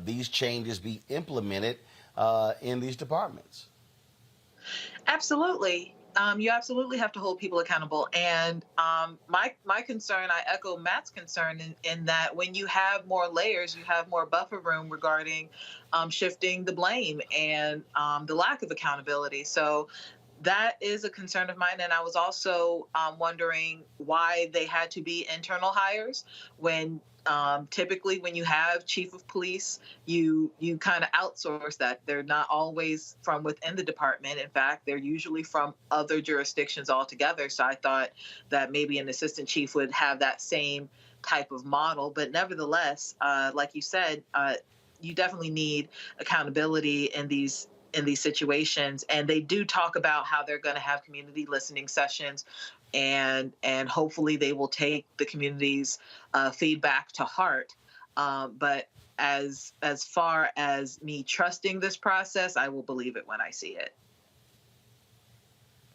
these changes be implemented in these departments. Absolutely. You absolutely have to hold people accountable. And my concern, I echo Matt's concern in that when you have more layers, you have more buffer room regarding shifting the blame and the lack of accountability. So that is a concern of mine. And I was also wondering why they had to be internal hires when typically when you have chief of police, you kind of outsource that. They're not always from within the department. In fact, they're usually from other jurisdictions altogether. So I thought that maybe an assistant chief would have that same type of model. But nevertheless, like you said, you definitely need accountability in these situations. And they do talk about how they're going to have community listening sessions, and hopefully they will take the community's feedback to heart. But as far as me trusting this process, I will believe it when I see it.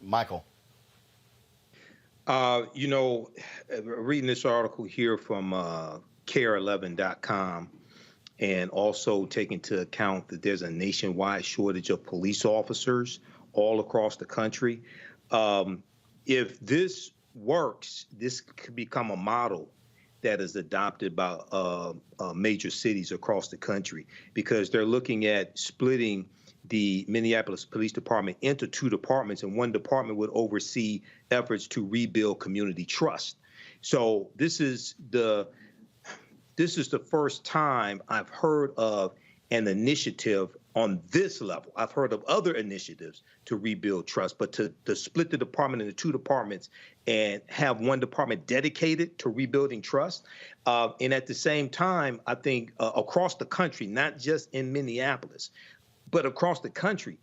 Michael. Reading this article here from care11.com, and also take into account that there's a nationwide shortage of police officers all across the country. If this works, this could become a model that is adopted by major cities across the country, because they're looking at splitting the Minneapolis Police Department into two departments, and one department would oversee efforts to rebuild community trust. So this is the first time I've heard of an initiative on this level. I've heard of other initiatives to rebuild trust, but to split the department into two departments and have one department dedicated to rebuilding trust. And at the same time, I think across the country, not just in Minneapolis, but across the country,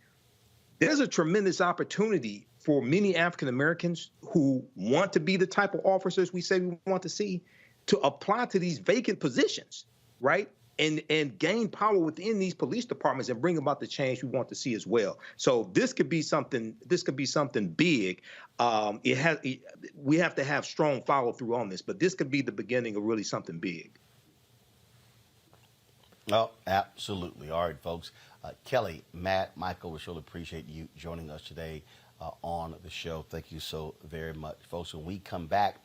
there's a tremendous opportunity for many African Americans who want to be the type of officers we say we want to see to apply to these vacant positions, right? And gain power within these police departments and bring about the change we want to see as well. So this could be something. This could be something big. We have to have strong follow through on this, but this could be the beginning of really something big. Oh, absolutely. All right, folks. Kelly, Matt, Michael, we surely appreciate you joining us today on the show. Thank you so very much, folks. When we come back,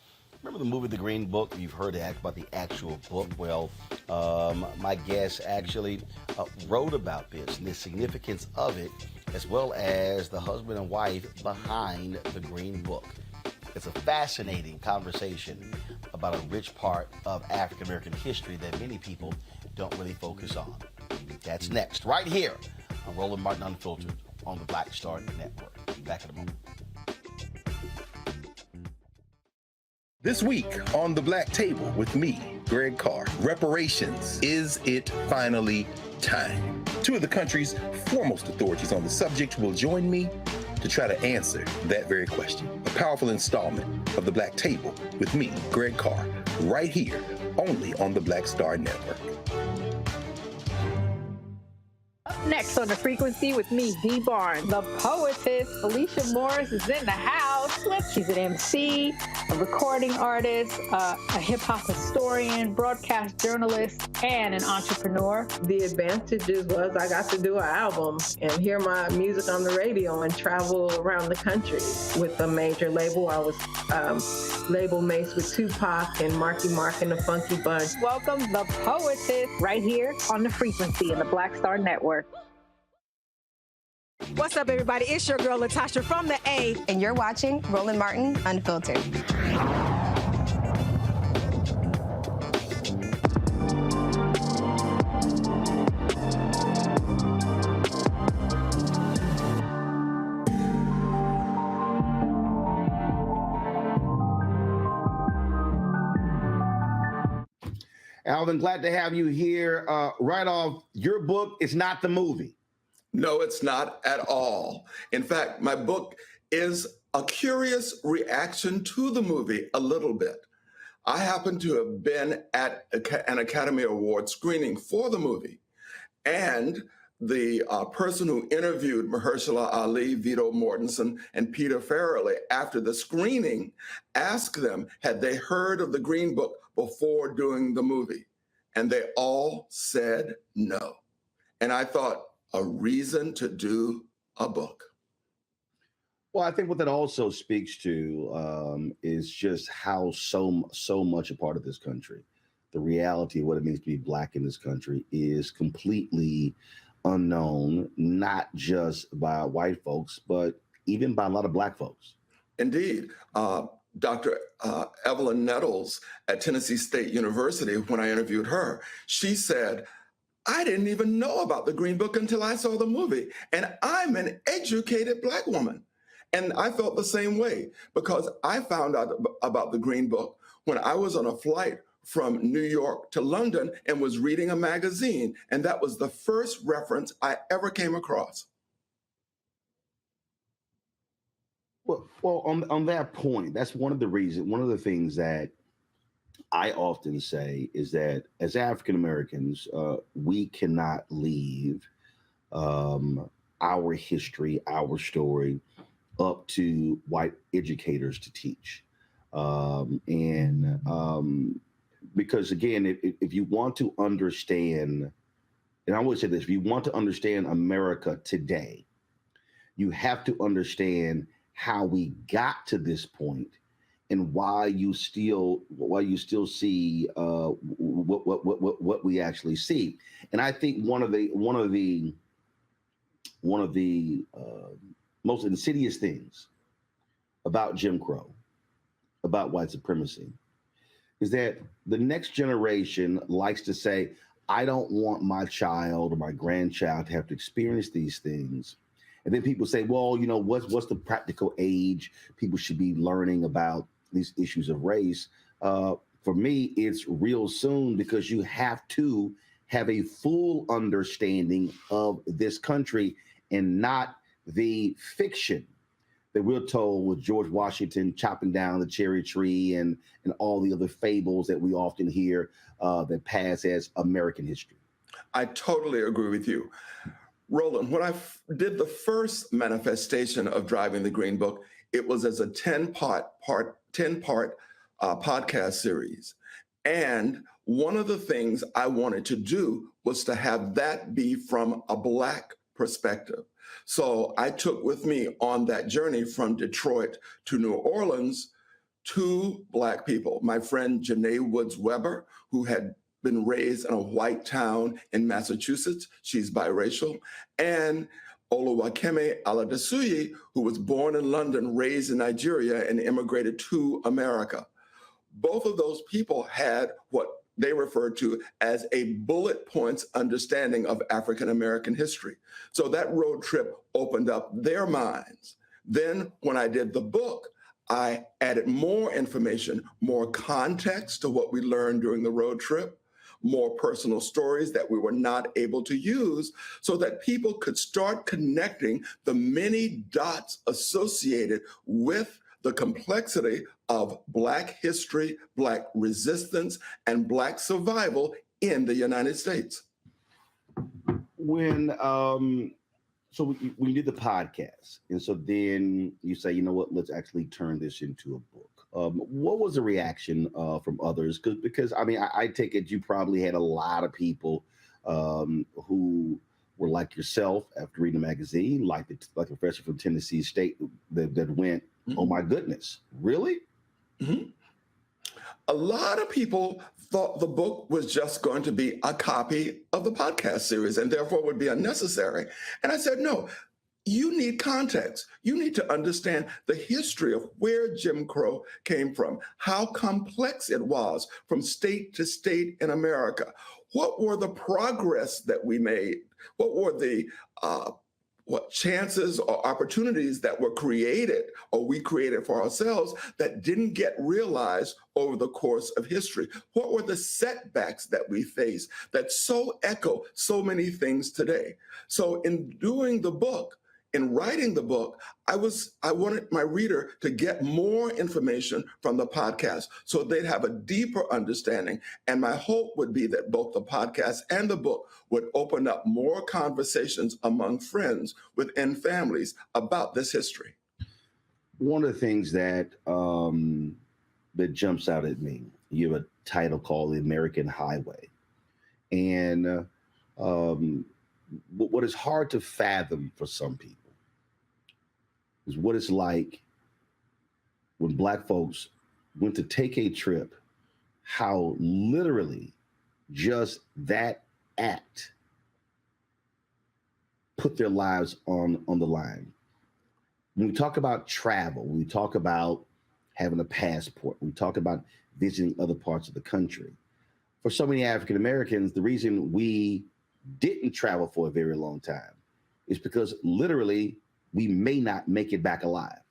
remember the movie The Green Book? You've heard about the actual book. Well, my guest actually wrote about this and the significance of it, as well as the husband and wife behind The Green Book. It's a fascinating conversation about a rich part of African American history that many people don't really focus on. That's next, right here on Roland Martin Unfiltered on the Black Star Network. Back in a moment. This week on The Black Table with me, Greg Carr, reparations. Is it finally time? Two of the country's foremost authorities on the subject will join me to try to answer that very question. A powerful installment of The Black Table with me, Greg Carr, right here, only on the Black Star Network. Up next on The Frequency with me, D. Barnes, the poetess Alicia Morris is in the house. She's an MC, a recording artist, a hip-hop historian, broadcast journalist, and an entrepreneur. The advantages was I got to do an album and hear my music on the radio and travel around the country with a major label. I was label mates with Tupac and Marky Mark and the Funky Bunch. Welcome, the poetess, right here on The Frequency in the Black Star Network. What's up, everybody? It's your girl, Latasha from the A. And you're watching Roland Martin Unfiltered. Alvin, glad to have you here. Right off, your book is not the movie. No, it's not at all. In fact, my book is a curious reaction to the movie a little bit. I happen to have been at an Academy Award screening for the movie, and the person who interviewed Mahershala Ali, Viggo Mortensen, and Peter Farrelly after the screening asked them, had they heard of the Green Book before doing the movie? And they all said no. And I thought, a reason to do a book. Well, I think what that also speaks to is just how so much a part of this country, the reality of what it means to be Black in this country, is completely unknown, not just by white folks, but even by a lot of Black folks. Indeed. Dr. Evelyn Nettles at Tennessee State University, when I interviewed her, she said, I didn't even know about the Green Book until I saw the movie. And I'm an educated Black woman. And I felt the same way because I found out about the Green Book when I was on a flight from New York to London and was reading a magazine. And that was the first reference I ever came across. Well, on that point, that's one of the things that I often say is that as African Americans, we cannot leave our history, our story up to white educators to teach. Because again, if you want to understand, and I would say this, if you want to understand America today, you have to understand how we got to this point and why you still see what we actually see. And I think one of the most insidious things about Jim Crow, about white supremacy, is that the next generation likes to say, I don't want my child or my grandchild to have to experience these things. And then people say, well, you know, what's the practical age people should be learning about these issues of race? For me, it's real soon, because you have to have a full understanding of this country and not the fiction that we're told with George Washington chopping down the cherry tree and all the other fables that we often hear that pass as American history. I totally agree with you. Roland, when I did the first manifestation of Driving the Green Book, it was as a 10-part podcast series. And one of the things I wanted to do was to have that be from a Black perspective. So I took with me on that journey from Detroit to New Orleans 2 Black people. My friend Janae Woods Weber, who had been raised in a white town in Massachusetts. She's biracial. And Oluwakemi Aladesuyi, who was born in London, raised in Nigeria, and immigrated to America. Both of those people had what they referred to as a bullet points understanding of African American history. So that road trip opened up their minds. Then when I did the book, I added more information, more context to what we learned during the road trip, more personal stories that we were not able to use, so that people could start connecting the many dots associated with the complexity of Black history, Black resistance, and Black survival in the United States. When we did the podcast, and so then you say, you know what, let's actually turn this into a book. What was the reaction from others? Because I mean, I take it you probably had a lot of people who were like yourself after reading the magazine, like the professor from Tennessee State that went, mm-hmm. Oh my goodness, really? Mm-hmm. A lot of people thought the book was just going to be a copy of the podcast series and therefore would be unnecessary. And I said, no, you need context. You need to understand the history of where Jim Crow came from, how complex it was from state to state in America. What were the progress that we made? What were the what chances or opportunities that were created or we created for ourselves that didn't get realized over the course of history? What were the setbacks that we faced that so echo so many things today? So in doing the book, in writing the book, I wanted my reader to get more information from the podcast so they'd have a deeper understanding. And my hope would be that both the podcast and the book would open up more conversations among friends within families about this history. One of the things that that jumps out at me, you have a title called The American Highway. And what is hard to fathom for some people is what it's like when Black folks went to take a trip, how literally just that act put their lives on the line. When we talk about travel, when we talk about having a passport, we talk about visiting other parts of the country. For so many African Americans, the reason we didn't travel for a very long time is because literally we may not make it back alive.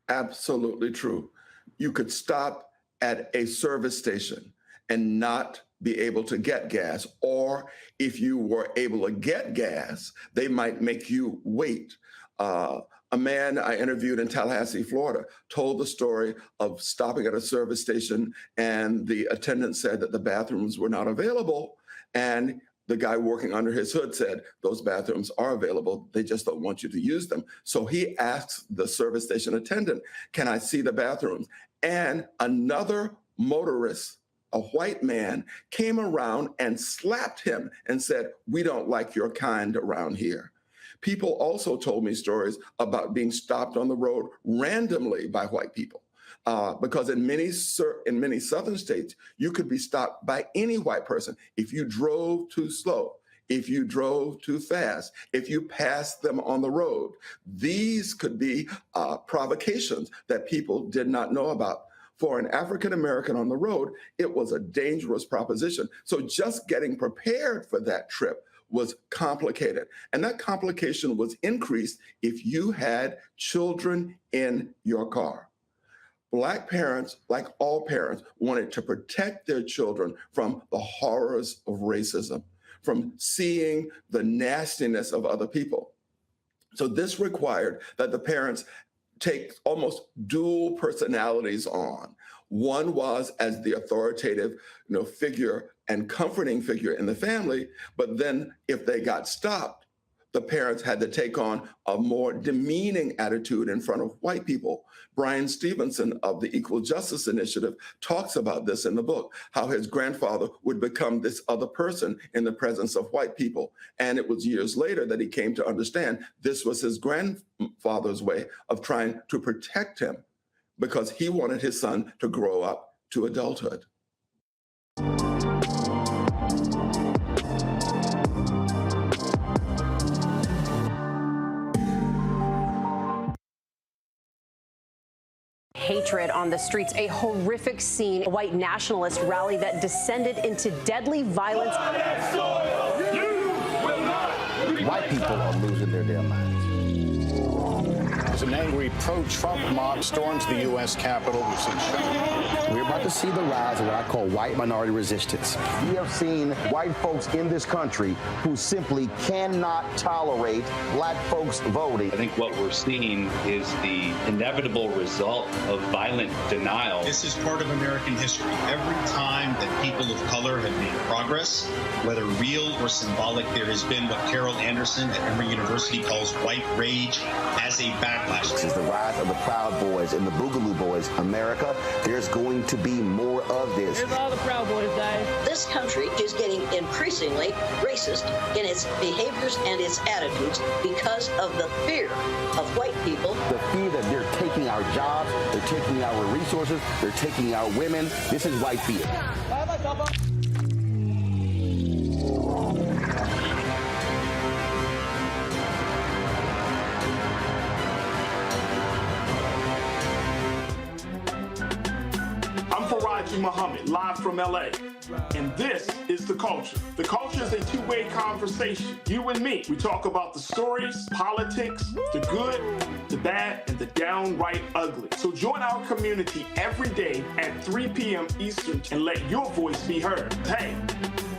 Absolutely true. You could stop at a service station and not be able to get gas, or if you were able to get gas, they might make you wait. A man I interviewed in Tallahassee, Florida, told the story of stopping at a service station and the attendant said that the bathrooms were not available, and the guy working under his hood said, those bathrooms are available, they just don't want you to use them. So he asked the service station attendant, can I see the bathrooms? And another motorist, a white man, came around and slapped him and said, we don't like your kind around here. People also told me stories about being stopped on the road randomly by white people. Because in many southern states, you could be stopped by any white person if you drove too slow, if you drove too fast, if you passed them on the road. These could be provocations that people did not know about. For an African American on the road, it was a dangerous proposition. So just getting prepared for that trip was complicated. And that complication was increased if you had children in your car. Black parents, like all parents, wanted to protect their children from the horrors of racism, from seeing the nastiness of other people. So this required that the parents take almost dual personalities on. One was as the authoritative, figure and comforting figure in the family, but then if they got stopped, the parents had to take on a more demeaning attitude in front of white people. Brian Stevenson of the Equal Justice Initiative talks about this in the book, how his grandfather would become this other person in the presence of white people. And it was years later that he came to understand this was his grandfather's way of trying to protect him because he wanted his son to grow up to adulthood. Hatred on the streets, a horrific scene, a white nationalist rally that descended into deadly violence. White people are losing their damn minds. As an angry pro-Trump mob storms the U.S. Capitol, we've seen shooting. We're about to see the rise of what I call white minority resistance. We have seen white folks in this country who simply cannot tolerate black folks voting. I think what we're seeing is the inevitable result of violent denial. This is part of American history. Every time that people of color have made progress, whether real or symbolic, there has been what Carol Anderson at Emory University calls white rage as a backlash. This is the rise of the Proud Boys and the Boogaloo Boys. America, there's going to be more of this. Here's all the Proud Boys, Dave. This country is getting increasingly racist in its behaviors and its attitudes because of the fear of white people. The fear that they're taking our jobs, they're taking our resources, they're taking our women. This is white fear. Haji Muhammad, live from LA. And this is The Culture. The Culture is a two-way conversation. You and me. We talk about the stories, politics, the good, the bad, and the downright ugly. So join our community every day at 3 p.m. Eastern and let your voice be heard. Hey,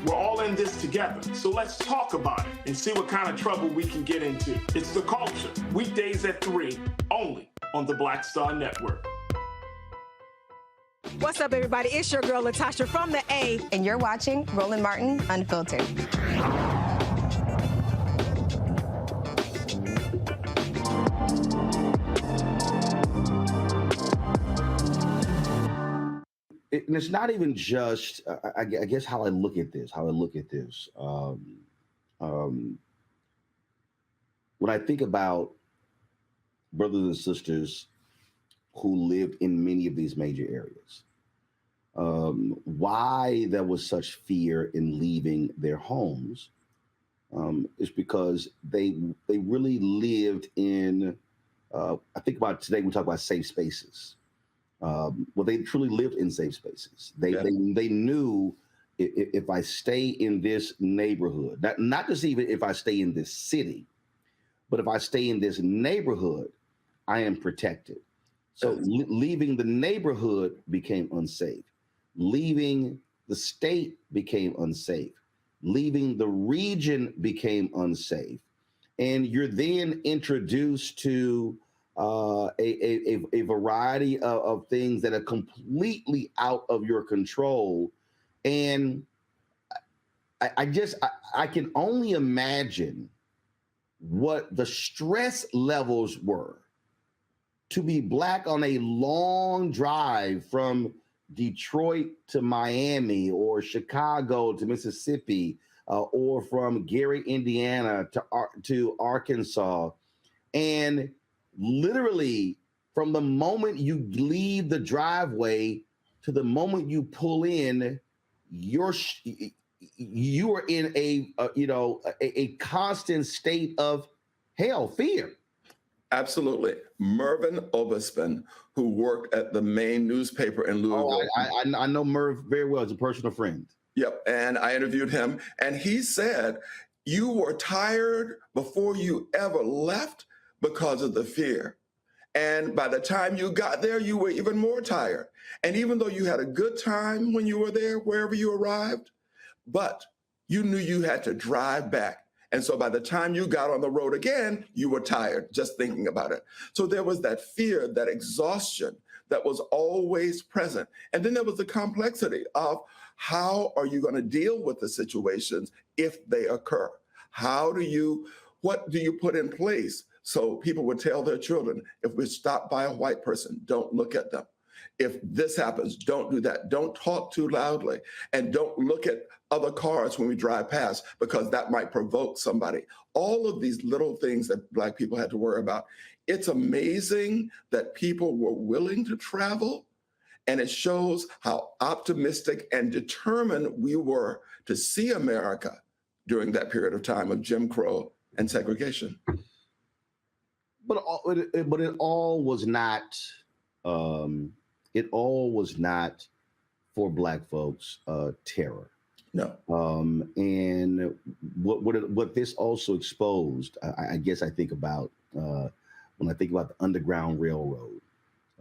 we're all in this together. So let's talk about it and see what kind of trouble we can get into. It's The Culture. Weekdays at 3, only on the Black Star Network. What's up, everybody? It's your girl, Latasha from the A. And you're watching Roland Martin Unfiltered. And it's not even just, I guess, how I look at this. When I think about brothers and sisters who lived in many of these major areas, why there was such fear in leaving their homes is because they really lived in, I think about today, we talk about safe spaces. Well, they truly lived in safe spaces. They knew if I stay in this neighborhood, not just even if I stay in this city, but if I stay in this neighborhood, I am protected. So leaving the neighborhood became unsafe. Leaving the state became unsafe. Leaving the region became unsafe. And you're then introduced to a variety of things that are completely out of your control. And I can only imagine what the stress levels were to be Black on a long drive from Detroit to Miami or Chicago to Mississippi, or from Gary, Indiana to Arkansas. And literally from the moment you leave the driveway to the moment you pull in, you are in a constant state of fear. Absolutely. Mervyn Obispan, who worked at the main newspaper in Louisville. Oh, I know Merv very well as a personal friend. Yep, and I interviewed him, and he said, you were tired before you ever left because of the fear. And by the time you got there, you were even more tired. And even though you had a good time when you were there, wherever you arrived, but you knew you had to drive back. And so by the time you got on the road again, you were tired just thinking about it. So there was that fear, that exhaustion that was always present. And then there was the complexity of how are you going to deal with the situations if they occur? What do you put in place? So people would tell their children, if we're stopped by a white person, don't look at them. If this happens, don't do that. Don't talk too loudly. And don't look at other cars when we drive past, because that might provoke somebody. All of these little things that Black people had to worry about. It's amazing that people were willing to travel. And it shows how optimistic and determined we were to see America during that period of time of Jim Crow and segregation. But it all was not. It all was not for Black folks terror. No. And what this also exposed, I guess I think about when I think about the Underground Railroad.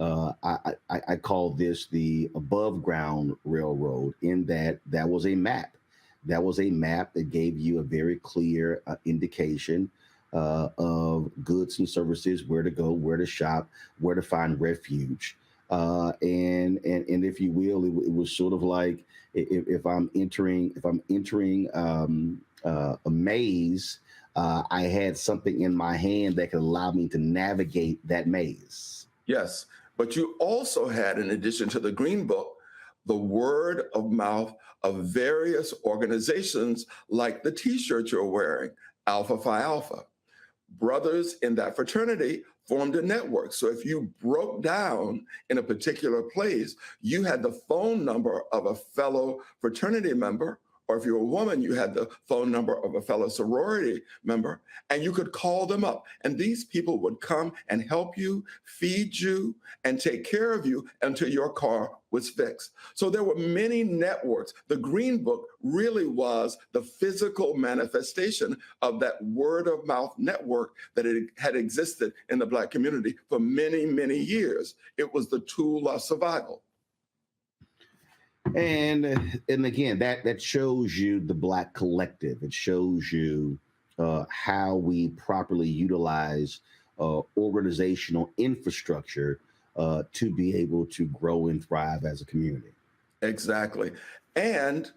I call this the above ground railroad, in that was a map. That was a map that gave you a very clear indication of goods and services, where to go, where to shop, where to find refuge. And if you will, it was sort of like if I'm entering a maze, I had something in my hand that could allow me to navigate that maze. Yes, but you also had, in addition to the Green Book, the word of mouth of various organizations like the T-shirt you're wearing, Alpha Phi Alpha. Brothers in that fraternity formed a network. So if you broke down in a particular place, you had the phone number of a fellow fraternity member, or if you're a woman, you had the phone number of a fellow sorority member, and you could call them up. And these people would come and help you, feed you, and take care of you until your car was fixed. So there were many networks. The Green Book really was the physical manifestation of that word of mouth network that it had existed in the Black community for many, many years. It was the tool of survival. And again, that shows you the Black collective. It shows you how we properly utilize organizational infrastructure to be able to grow and thrive as a community. Exactly. And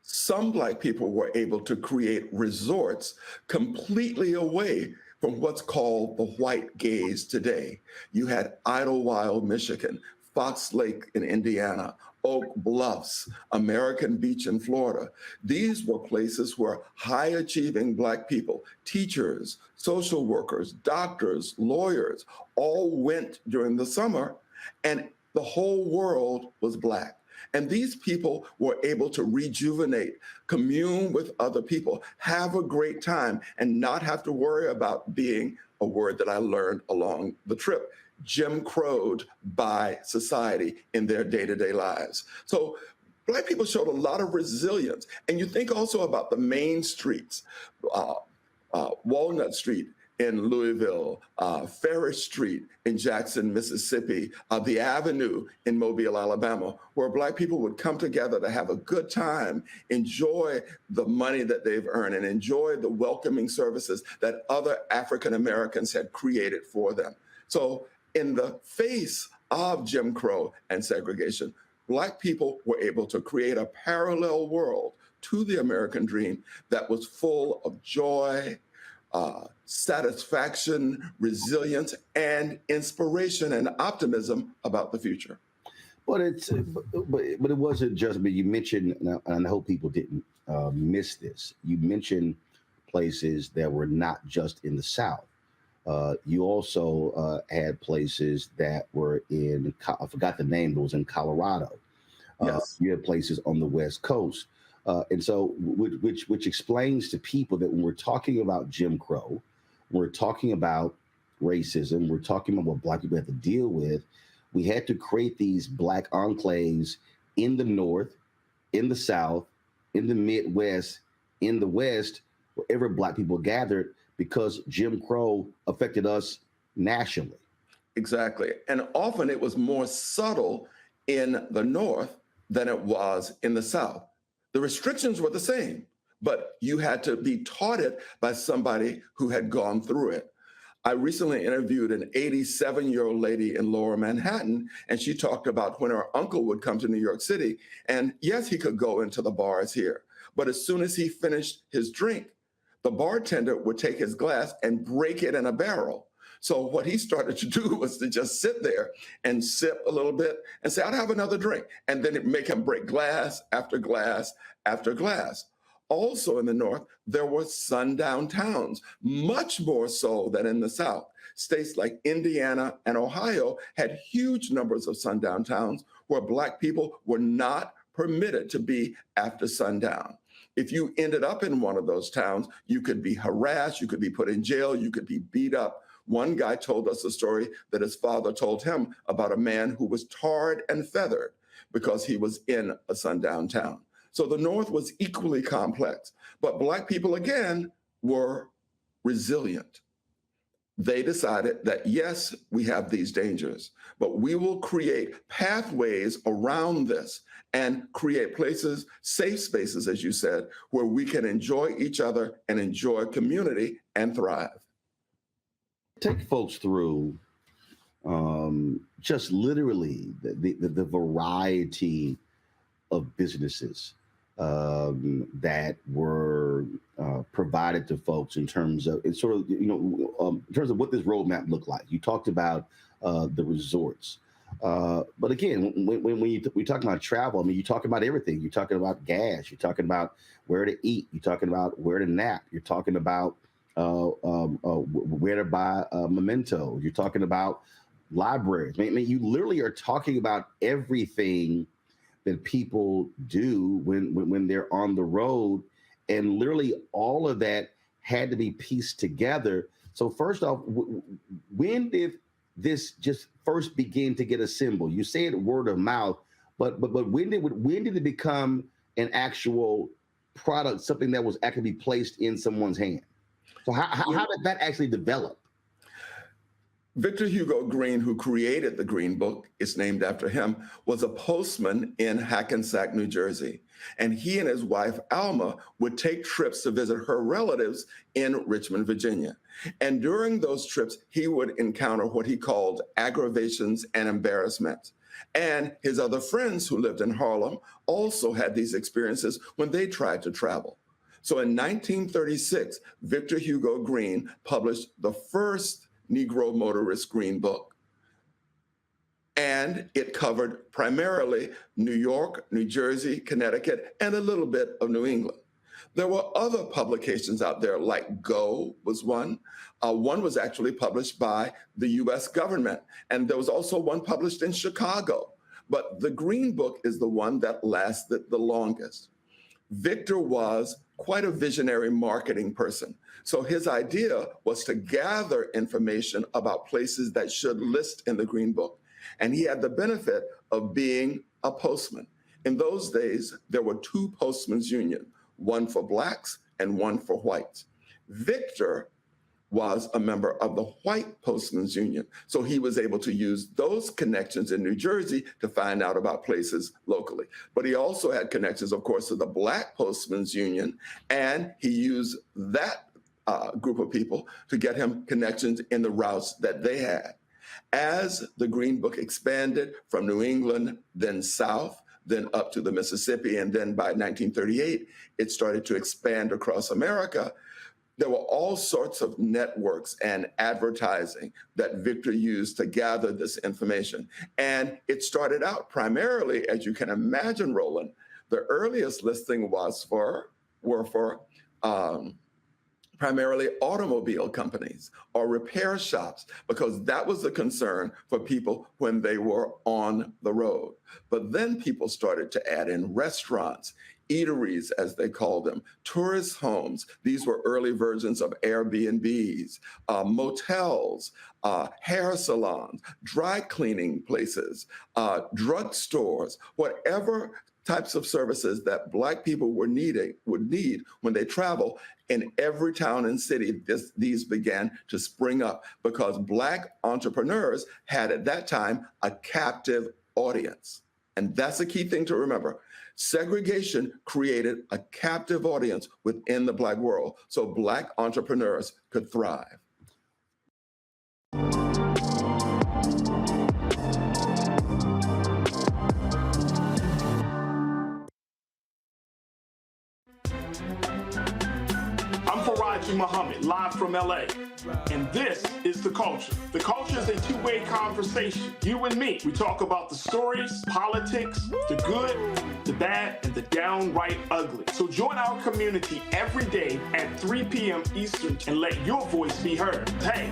some Black people were able to create resorts completely away from what's called the white gaze today. You had Idlewild, Michigan, Fox Lake in Indiana, Oak Bluffs, American Beach in Florida. These were places where high-achieving Black people, teachers, social workers, doctors, lawyers, all went during the summer, and the whole world was Black. And these people were able to rejuvenate, commune with other people, have a great time, and not have to worry about being, a word that I learned along the trip, Jim Crowed by society in their day-to-day lives. So Black people showed a lot of resilience. And you think also about the main streets, Walnut Street in Louisville, Ferris Street in Jackson, Mississippi, the Avenue in Mobile, Alabama, where Black people would come together to have a good time, enjoy the money that they've earned, and enjoy the welcoming services that other African Americans had created for them. So in the face of Jim Crow and segregation, Black people were able to create a parallel world to the American dream that was full of joy, satisfaction, resilience, and inspiration and optimism about the future. But it wasn't just, but you mentioned, and I hope people didn't miss this, you mentioned places that were not just in the South. You also had places that were in, I forgot the name, but it was in Colorado. Yes. You had places on the West Coast. And so, which explains to people that when we're talking about Jim Crow, we're talking about racism, we're talking about what Black people have to deal with, we had to create these Black enclaves in the North, in the South, in the Midwest, in the West, wherever Black people gathered, because Jim Crow affected us nationally. Exactly. And often it was more subtle in the North than it was in the South. The restrictions were the same, but you had to be taught it by somebody who had gone through it. I recently interviewed an 87-year-old lady in Lower Manhattan, and she talked about when her uncle would come to New York City. And yes, he could go into the bars here, but as soon as he finished his drink, the bartender would take his glass and break it in a barrel. So what he started to do was to just sit there and sip a little bit and say, I'd have another drink. And then it make him break glass after glass after glass. Also in the North, there were sundown towns, much more so than in the South. States like Indiana and Ohio had huge numbers of sundown towns where Black people were not permitted to be after sundown. If you ended up in one of those towns, you could be harassed, you could be put in jail, you could be beat up. One guy told us a story that his father told him about a man who was tarred and feathered because he was in a sundown town. So the North was equally complex, but Black people, again, were resilient. They decided that, yes, we have these dangers, but we will create pathways around this and create places, safe spaces, as you said, where we can enjoy each other and enjoy community and thrive. Take folks through just literally the variety of businesses that were provided to folks in terms of, it's sort of, in terms of what this roadmap looked like. You talked about the resorts. But again, when we talk about travel, I mean, you're talking about everything. You're talking about gas. You're talking about where to eat. You're talking about where to nap. You're talking about where to buy mementos. You're talking about libraries. I mean, you literally are talking about everything that people do when they're on the road, and literally all of that had to be pieced together. So first off, when did this just first begin to get assembled? You said word of mouth, But when did it become an actual product, something that was actually placed in someone's hand? So how did that actually develop? Victor Hugo Green, who created the Green Book, it's named after him, was a postman in Hackensack, New Jersey. And he and his wife, Alma, would take trips to visit her relatives in Richmond, Virginia. And during those trips, he would encounter what he called aggravations and embarrassments. And his other friends who lived in Harlem also had these experiences when they tried to travel. So in 1936, Victor Hugo Green published the first Negro Motorist Green Book. And it covered primarily New York, New Jersey, Connecticut, and a little bit of New England. There were other publications out there, like Go was one. One was actually published by the US government, and there was also one published in Chicago. But the Green Book is the one that lasted the longest. Victor was quite a visionary marketing person. So his idea was to gather information about places that should list in the Green Book. And he had the benefit of being a postman. In those days, there were two postmen's unions, one for Blacks and one for whites. Victor was a member of the White Postmen's Union. So he was able to use those connections in New Jersey to find out about places locally. But he also had connections, of course, to the Black Postmen's Union, and he used that group of people to get him connections in the routes that they had. As the Green Book expanded from New England, then south, then up to the Mississippi, and then by 1938, it started to expand across America. There were all sorts of networks and advertising that Victor used to gather this information. And it started out primarily, as you can imagine, Roland, the earliest listing were for primarily automobile companies or repair shops, because that was a concern for people when they were on the road. But then people started to add in restaurants, eateries, as they called them, tourist homes. These were early versions of Airbnbs, motels, hair salons, dry cleaning places, drugstores, whatever types of services that Black people would need when they travel. In every town and city, these began to spring up because Black entrepreneurs had at that time a captive audience. And that's a key thing to remember. Segregation created a captive audience within the Black world, so Black entrepreneurs could thrive. Muhammad, live from LA. And this is The Culture. The Culture is a two-way conversation. You and me, we talk about the stories, politics, the good, the bad, and the downright ugly. So join our community every day at 3 p.m. Eastern and let your voice be heard. Hey,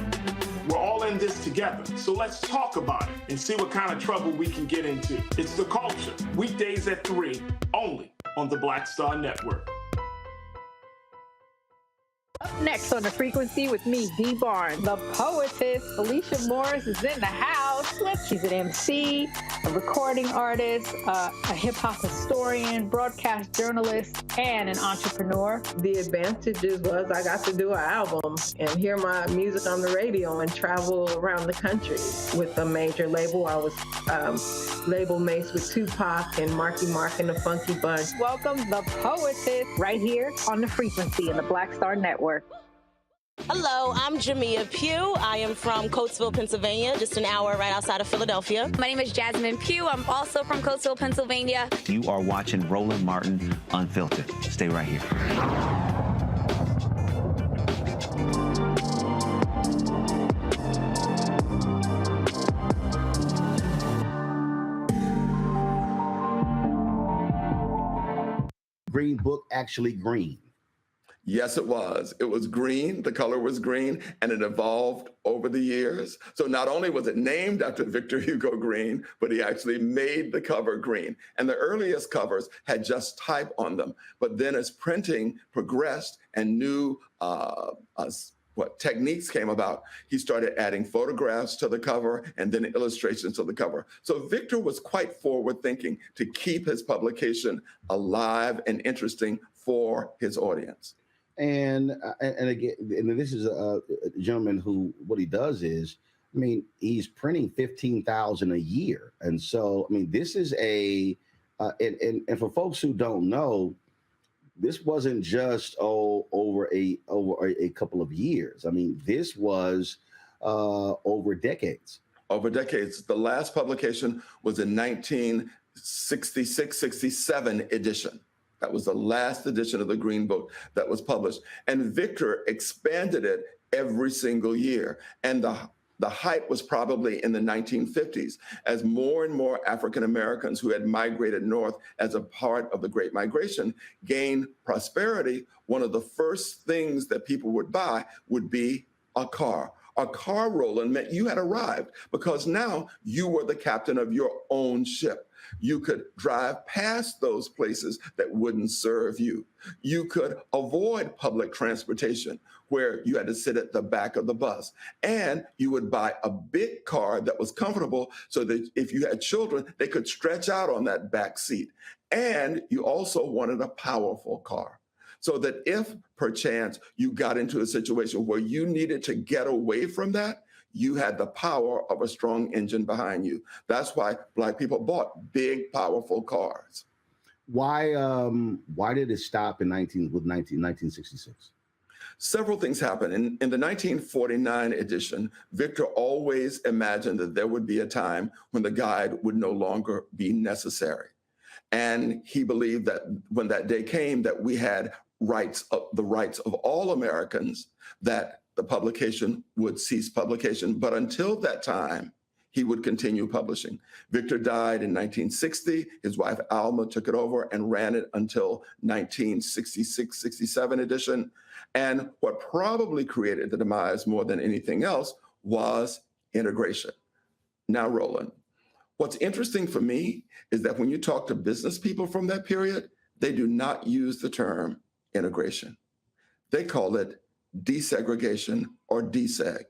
we're all in this together, so let's talk about it and see what kind of trouble we can get into. It's The Culture, weekdays at 3, only on the Black Star Network. Up next on The Frequency with me, D. Barnes, the poetess. Alicia Morris is in the house. She's an MC, a recording artist, a hip-hop historian, broadcast journalist, and an entrepreneur. The advantages was I got to do an album and hear my music on the radio and travel around the country with a major label. I was label mates with Tupac and Marky Mark and the Funky Bunch. Welcome, the poetess, right here on The Frequency in the Black Star Network. Hello, I'm Jamia Pugh. I am from Coatesville, Pennsylvania, just an hour right outside of Philadelphia. My name is Jasmine Pugh. I'm also from Coatesville, Pennsylvania. You are watching Roland Martin Unfiltered. Stay right here. Green Book actually green? Yes, it was. It was green. The color was green, and it evolved over the years. So not only was it named after Victor Hugo Green, but he actually made the cover green. And the earliest covers had just type on them. But then as printing progressed and new techniques came about, he started adding photographs to the cover and then illustrations to the cover. So Victor was quite forward thinking to keep his publication alive and interesting for his audience. And again, and this is a gentleman who, what he does is, I mean, he's printing 15,000 a year. And so, I mean, this is and for folks who don't know, this wasn't just over a couple of years. I mean, this was over decades. Over decades. The last publication was in 1966-67 edition. That was the last edition of the Green Book that was published. And Victor expanded it every single year. And the height was probably in the 1950s, as more and more African Americans who had migrated north as a part of the Great Migration gained prosperity. One of the first things that people would buy would be a car. A car, Roland, meant you had arrived, because now you were the captain of your own ship. You could drive past those places that wouldn't serve you. You could avoid public transportation where you had to sit at the back of the bus. And you would buy a big car that was comfortable so that if you had children, they could stretch out on that back seat. And you also wanted a powerful car, so that if perchance you got into a situation where you needed to get away from that, you had the power of a strong engine behind you. That's why Black people bought big, powerful cars. Why did it stop in 1966? Several things happened. In the 1949 edition, Victor always imagined that there would be a time when the guide would no longer be necessary. And he believed that when that day came, that we had the rights of all Americans, that the publication would cease publication. But until that time, he would continue publishing. Victor died in 1960. His wife, Alma, took it over and ran it until 1966-67 edition. And what probably created the demise more than anything else was integration. Now, Roland, what's interesting for me is that when you talk to business people from that period, they do not use the term integration. They call it desegregation or deseg.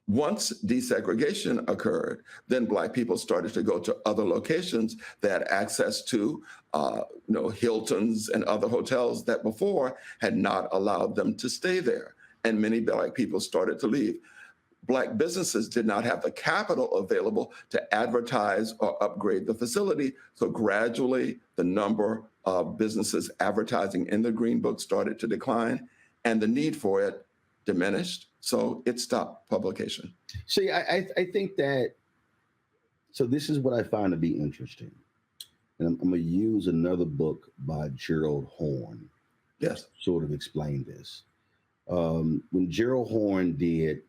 Once desegregation occurred, then Black people started to go to other locations. They had access to Hiltons and other hotels that before had not allowed them to stay there. And many Black people started to leave. Black businesses did not have the capital available to advertise or upgrade the facility. So gradually, the number of businesses advertising in the Green Book started to decline, and the need for it diminished. So it stopped publication. See, I think that, so this is what I find to be interesting. And I'm going to use another book by Gerald Horne. Yes. Sort of explain this. When Gerald Horne did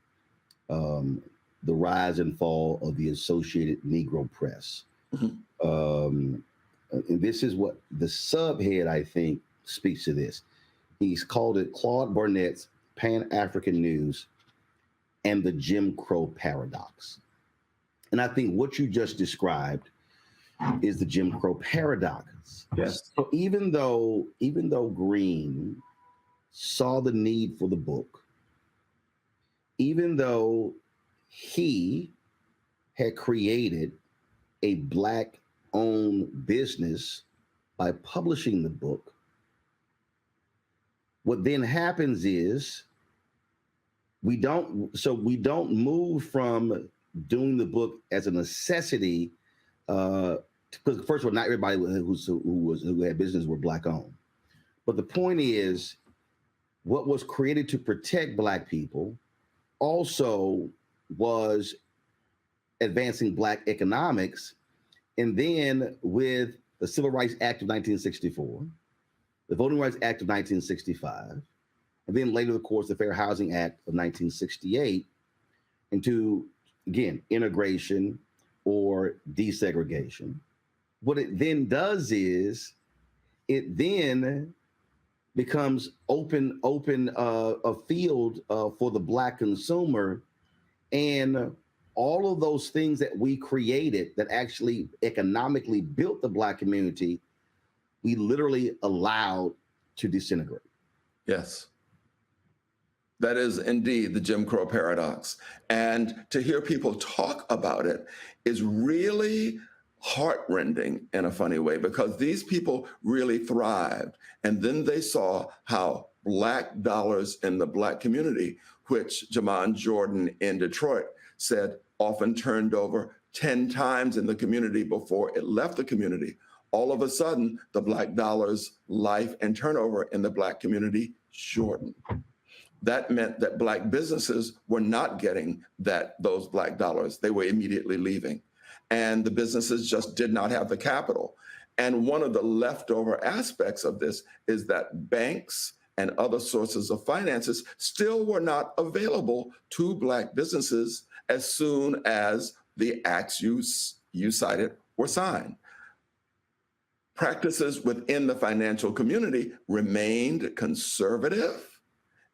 the rise and fall of the Associated Negro Press, and this is what the subhead, I think, speaks to this. He's called it Claude Barnett's Pan-African News and the Jim Crow Paradox. And I think what you just described is the Jim Crow paradox. Yes. So even though Green saw the need for the book, even though he had created a Black-owned business by publishing the book, what then happens is we don't move from doing the book as a necessity, because first of all, not everybody who had business were Black owned. But the point is, what was created to protect Black people also was advancing Black economics. And then with the Civil Rights Act of 1964, the Voting Rights Act of 1965, and then later, of course, the Fair Housing Act of 1968, into, again, integration or desegregation. What it then does is it then becomes open a field for the Black consumer, and all of those things that we created that actually economically built the Black community, we literally allowed to disintegrate. Yes. That is indeed the Jim Crow paradox. And to hear people talk about it is really heartrending in a funny way, because these people really thrived. And then they saw how Black dollars in the Black community, which Jamon Jordan in Detroit said often turned over 10 times in the community before it left the community. All of a sudden, the Black dollar's life and turnover in the Black community shortened. That meant that Black businesses were not getting those Black dollars. They were immediately leaving. And the businesses just did not have the capital. And one of the leftover aspects of this is that banks and other sources of finances still were not available to Black businesses as soon as the acts you cited were signed. Practices within the financial community remained conservative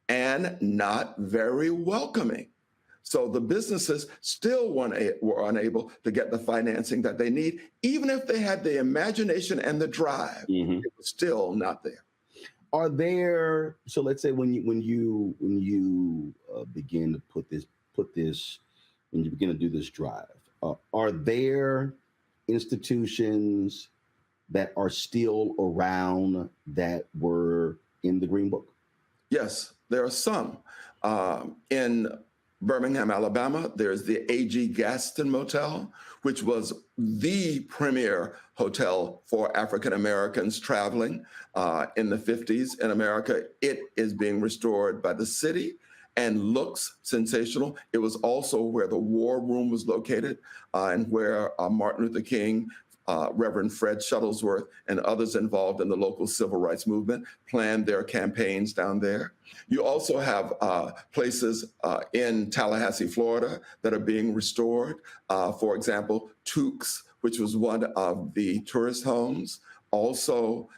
and not very welcoming. So the businesses still were unable to get the financing that they need, even if they had the imagination and the drive. It was still not there. Are there? So let's say when you begin to when you begin to do this drive, are there institutions that are still around that were in the Green Book? Yes, there are some. In Birmingham, Alabama, there's the A.G. Gaston Motel, which was the premier hotel for African Americans traveling in the 50s in America. It is being restored by the city and looks sensational. It was also where the War Room was located and where Martin Luther King, Reverend Fred Shuttlesworth, and others involved in the local civil rights movement planned their campaigns down there. You also have places in Tallahassee, Florida, that are being restored. For example, Tukes, which was one of the tourist homes, also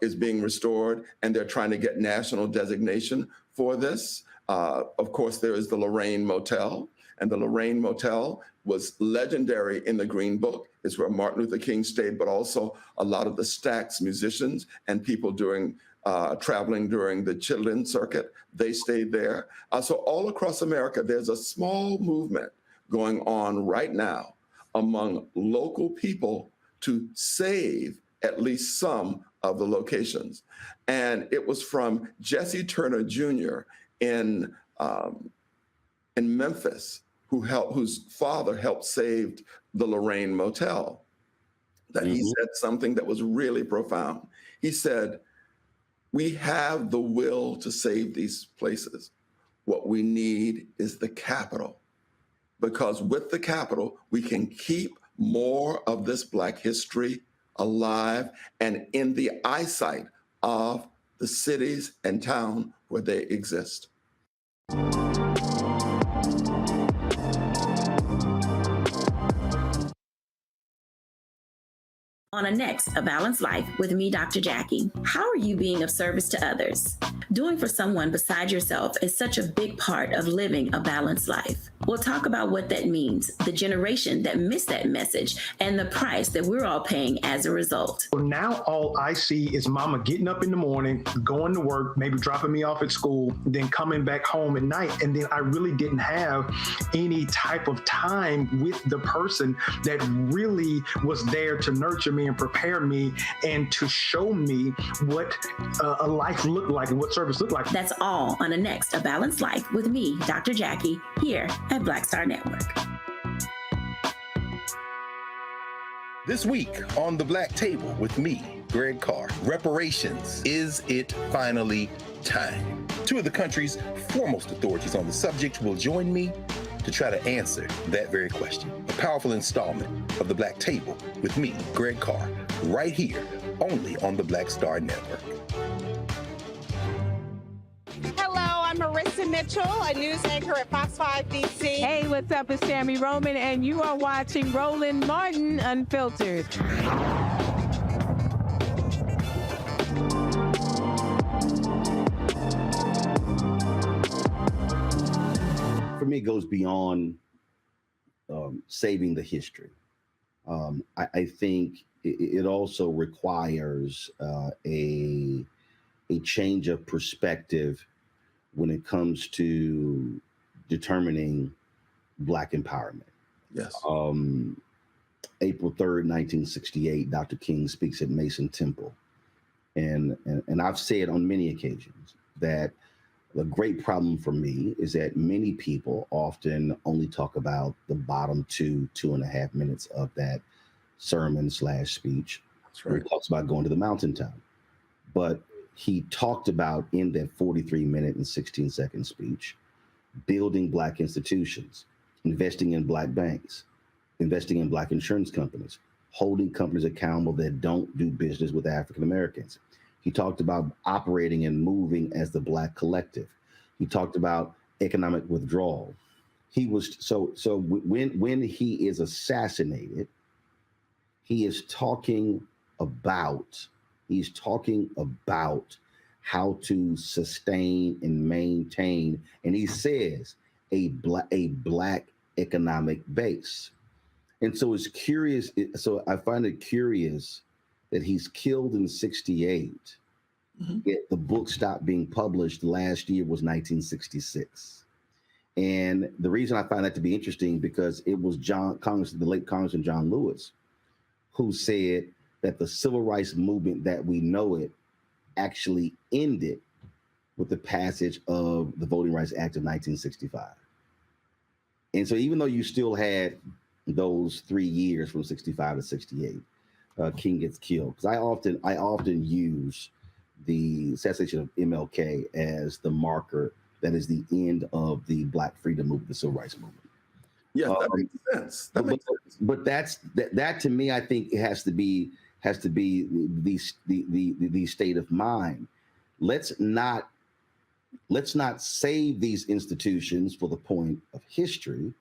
is being restored, and they're trying to get national designation for this. Of course, there is the Lorraine Motel, and the Lorraine Motel was legendary in the Green Book. It's where Martin Luther King stayed, but also a lot of the Stax musicians and people traveling during the Chitlin circuit, they stayed there. So all across America, there's a small movement going on right now among local people to save at least some of the locations. And it was from Jesse Turner Jr. in Memphis, whose father helped save the Lorraine Motel, that he said something that was really profound. He said, "We have the will to save these places. What we need is the capital, because with the capital, we can keep more of this Black history alive and in the eyesight of the cities and town where they exist." On a next, A Balanced Life with me, Dr. Jackie. How are you being of service to others? Doing for someone beside yourself is such a big part of living a balanced life. We'll talk about what that means, the generation that missed that message, and the price that we're all paying as a result. Well, now all I see is mama getting up in the morning, going to work, maybe dropping me off at school, then coming back home at night. And then I really didn't have any type of time with the person that really was there to nurture me and prepare me and to show me what a life looked like and what service looked like. That's all on the next A Balanced Life with me, Dr. Jackie, here at Black Star Network. This week on The Black Table with me, Greg Carr, reparations. Is it finally time? Two of the country's foremost authorities on the subject will join me to try to answer that very question. A powerful installment of The Black Table with me, Greg Carr, right here, only on the Black Star Network. Hello, I'm Marissa Mitchell, a news anchor at Fox 5 DC. Hey, what's up? It's Sammy Roman, and you are watching Roland Martin Unfiltered. For me, it goes beyond saving the history. I think it also requires a change of perspective when it comes to determining Black empowerment. Yes. April 3rd, 1968, Dr. King speaks at Mason Temple. And I've said on many occasions that the great problem for me is that many people often only talk about the bottom 2.5 minutes of that sermon/speech. That's right. He talks about going to the mountaintop. But he talked about in that 43-minute and 16-second speech, building Black institutions, investing in Black banks, investing in Black insurance companies, holding companies accountable that don't do business with African Americans. He talked about operating and moving as the Black collective. He talked about economic withdrawal. He was so when he is assassinated, he's talking about how to sustain and maintain, and he says a Black economic base. And so it's curious. So I find it curious that he's killed in 1968. Yet the book stopped being published last year was 1966. And the reason I find that to be interesting because it was the late Congressman John Lewis, who said that the civil rights movement that we know it actually ended with the passage of the Voting Rights Act of 1965. And so even though you still had those 3 years from 65 to 68, King gets killed. Because I often use the assassination of MLK as the marker that is the end of the Black freedom movement, the civil rights movement. Yeah, that makes sense. But that to me, I think it has to be the state of mind. Let's not save these institutions for the point of history.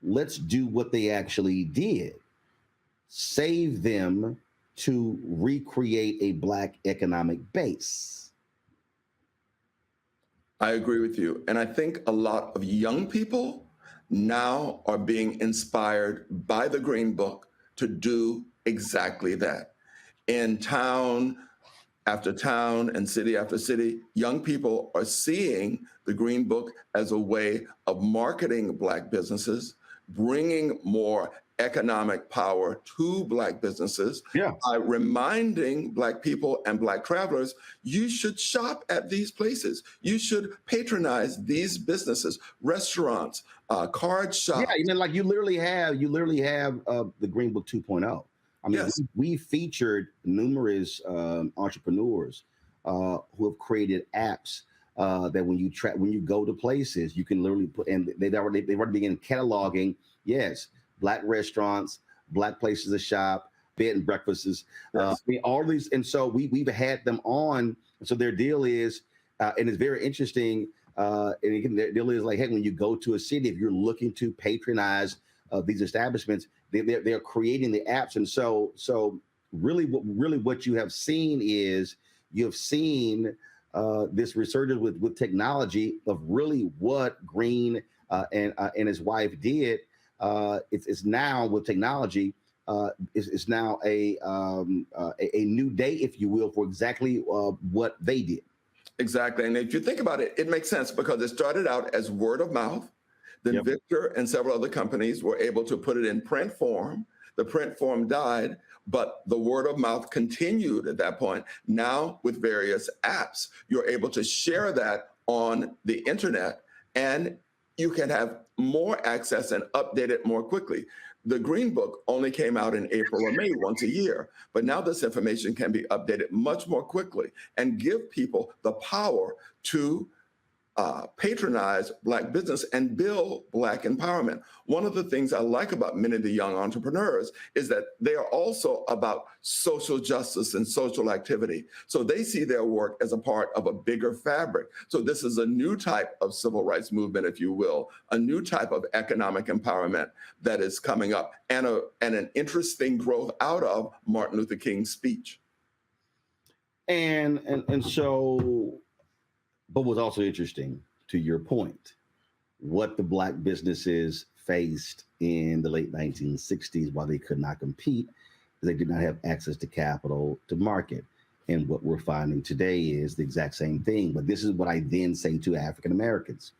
Let's do what they actually did. Save them to recreate a Black economic base. I agree with you. And I think a lot of young people now are being inspired by the Green Book to do exactly that. In town after town and city after city, young people are seeing the Green Book as a way of marketing Black businesses, bringing more economic power to Black businesses by reminding Black people and Black travelers, you should shop at these places. You should patronize these businesses, restaurants, card shops. Yeah, like you literally have the Green Book 2.0. I mean, we featured numerous entrepreneurs who have created apps that when you go to places, you can literally put, and they've already begun cataloging, Black restaurants, Black places to shop, bed and breakfasts, I mean, all these. And so we've had them on. So their deal is, and it's very interesting. And again, their deal is like, hey, when you go to a city, if you're looking to patronize these establishments, they're creating the apps. And so really what you have seen is this resurgence with technology of really what Green and his wife did. It's now with technology. It's now a new day, if you will, for exactly what they did. Exactly, and if you think about it, it makes sense because it started out as word of mouth. Then Victor and several other companies were able to put it in print form. The print form died, but the word of mouth continued at that point. Now, with various apps, you're able to share that on the internet, and you can have more access and update it more quickly. The Green Book only came out in April or May once a year, but now this information can be updated much more quickly and give people the power to patronize Black business and build Black empowerment. One of the things I like about many of the young entrepreneurs is that they are also about social justice and social activity. So they see their work as a part of a bigger fabric. So this is a new type of civil rights movement, if you will, a new type of economic empowerment that is coming up, and an interesting growth out of Martin Luther King's speech. And so, but what's also interesting, to your point, what the Black businesses faced in the late 1960s while they could not compete, they did not have access to capital to market. And what we're finding today is the exact same thing. But this is what I then say to African Americans.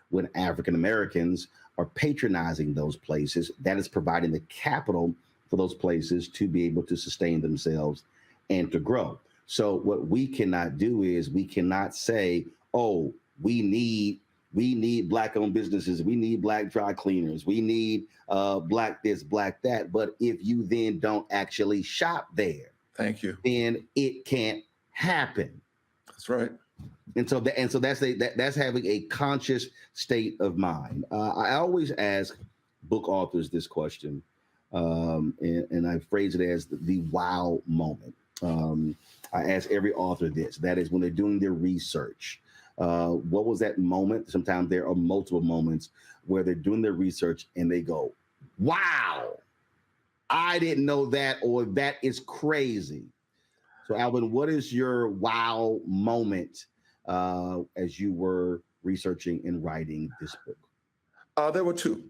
When African Americans are patronizing those places, that is providing the capital for those places to be able to sustain themselves and to grow. So what we cannot do is we cannot say, oh, we need Black-owned businesses, we need Black dry cleaners, we need Black this, Black that. But if you then don't actually shop there, thank you, then it can't happen. That's right. And so that's having a conscious state of mind. I always ask book authors this question, and I phrase it as the wow moment. I ask every author this. That is when they're doing their research. What was that moment? Sometimes there are multiple moments where they're doing their research and they go, wow, I didn't know that, or that is crazy. So Alvin, what is your wow moment as you were researching and writing this book? There were two.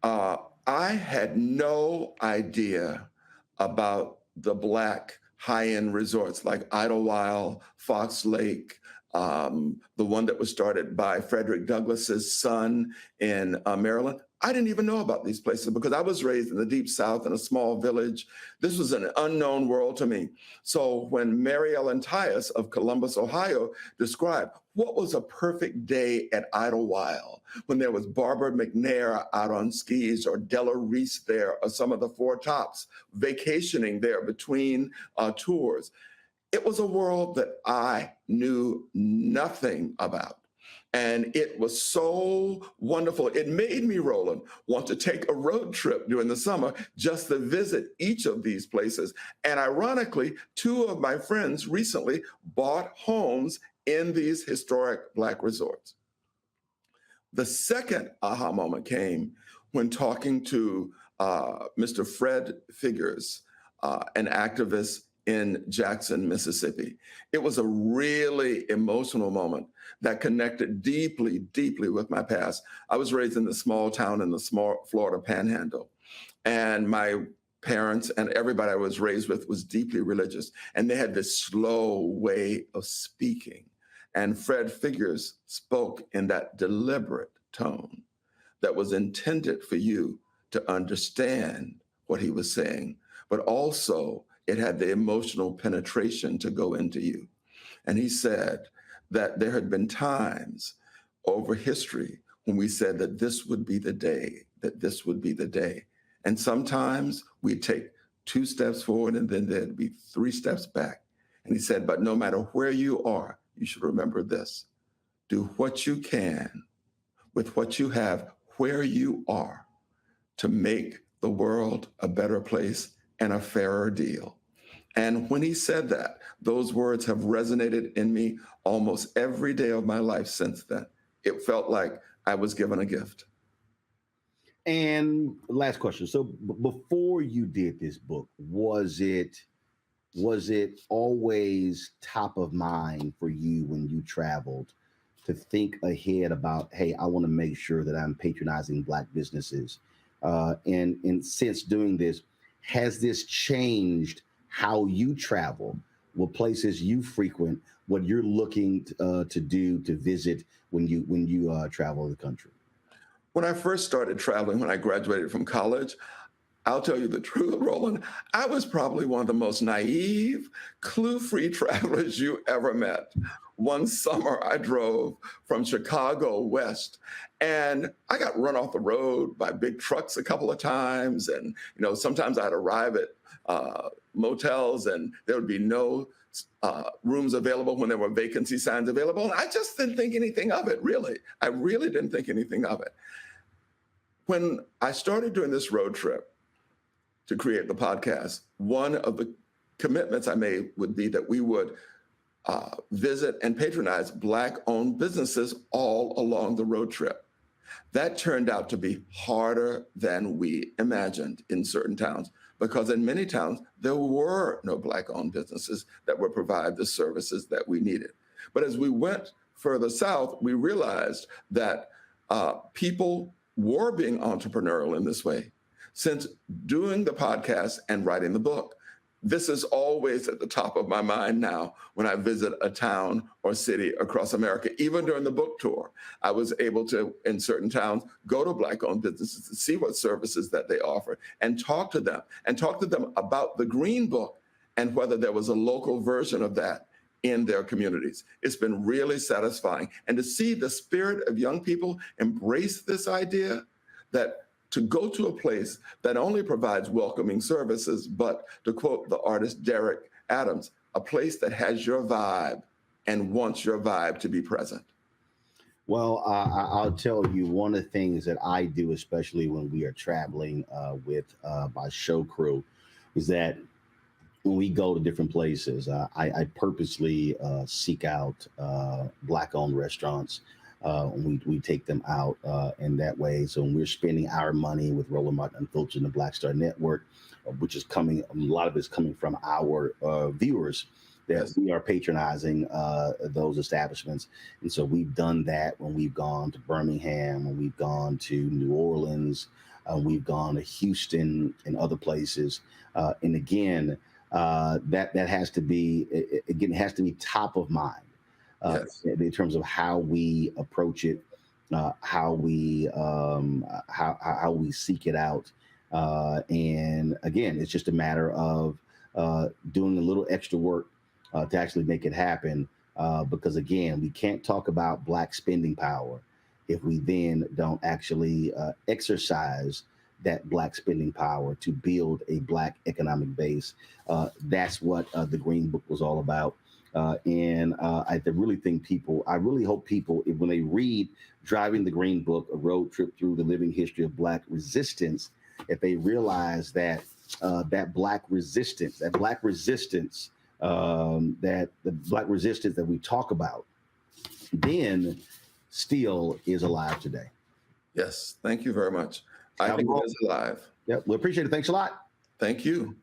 I had no idea about the Black high-end resorts like Idlewild, Fox Lake, the one that was started by Frederick Douglass's son in Maryland. I didn't even know about these places because I was raised in the Deep South in a small village. This was an unknown world to me. So when Mary Ellen Tyus of Columbus, Ohio, described what was a perfect day at Idlewild, when there was Barbara McNair out on skis, or Della Reese there, or some of the Four Tops vacationing there between tours, it was a world that I knew nothing about. And it was so wonderful. It made me, Roland, want to take a road trip during the summer just to visit each of these places. And ironically, two of my friends recently bought homes in these historic Black resorts. The second aha moment came when talking to Mr. Fred Figures, an activist in Jackson, Mississippi. It was a really emotional moment that connected deeply, deeply with my past. I was raised in the small town in the small Florida Panhandle, and my parents and everybody I was raised with was deeply religious, and they had this slow way of speaking. And Fred Figures spoke in that deliberate tone that was intended for you to understand what he was saying, but also it had the emotional penetration to go into you. And he said that there had been times over history when we said that this would be the day, that this would be the day. And sometimes we'd take 2 steps forward and then there'd be 3 steps back. And he said, but no matter where you are, you should remember this. Do what you can with what you have where you are to make the world a better place and a fairer deal. And when he said that, those words have resonated in me almost every day of my life since then. It felt like I was given a gift. And last question. So before you did this book, was it always top of mind for you when you traveled to think ahead about, hey, I want to make sure that I'm patronizing Black businesses? And since doing this, has this changed how you travel, what places you frequent, what you're looking to do, to visit when you travel the country? When I first started traveling, when I graduated from college, I'll tell you the truth, Roland, I was probably one of the most naive, clue-free travelers you ever met. One summer, I drove from Chicago west, and I got run off the road by big trucks a couple of times. And, sometimes I'd arrive at motels and there would be no rooms available when there were vacancy signs available. And I just didn't think anything of it, really. I really didn't think anything of it. When I started doing this road trip to create the podcast, one of the commitments I made would be that we would visit and patronize Black-owned businesses all along the road trip. That turned out to be harder than we imagined in certain towns, because in many towns, there were no Black-owned businesses that would provide the services that we needed. But as we went further south, we realized that people were being entrepreneurial in this way. Since doing the podcast and writing the book, this is always at the top of my mind now when I visit a town or city across America. Even during the book tour, I was able to, in certain towns, go to Black-owned businesses to see what services that they offer and talk to them about the Green Book and whether there was a local version of that in their communities. It's been really satisfying. And to see the spirit of young people embrace this idea that to go to a place that only provides welcoming services, but to quote the artist Derek Adams, a place that has your vibe and wants your vibe to be present. Well, I'll tell you, one of the things that I do, especially when we are traveling with my show crew, is that when we go to different places, I purposely seek out Black-owned restaurants. We take them out in that way. So when we're spending our money with Roland Martin Unfiltered and the Black Star Network, which is coming, a lot of it's coming from our viewers, that we are patronizing those establishments. And so we've done that when we've gone to Birmingham, when we've gone to New Orleans, we've gone to Houston and other places. And again, that has to be, again, it has to be top of mind. In terms of how we approach it, how we seek it out, and again, it's just a matter of doing a little extra work to actually make it happen. Because again, we can't talk about Black spending power if we then don't actually exercise that Black spending power to build a Black economic base. That's what the Green Book was all about. And I really hope people, when they read Driving the Green Book, A Road Trip Through the Living History of Black Resistance, if they realize that that Black resistance that we talk about, then still is alive today. Yes, thank you very much. I think it is alive. Yep, we appreciate it. Thanks a lot. Thank you.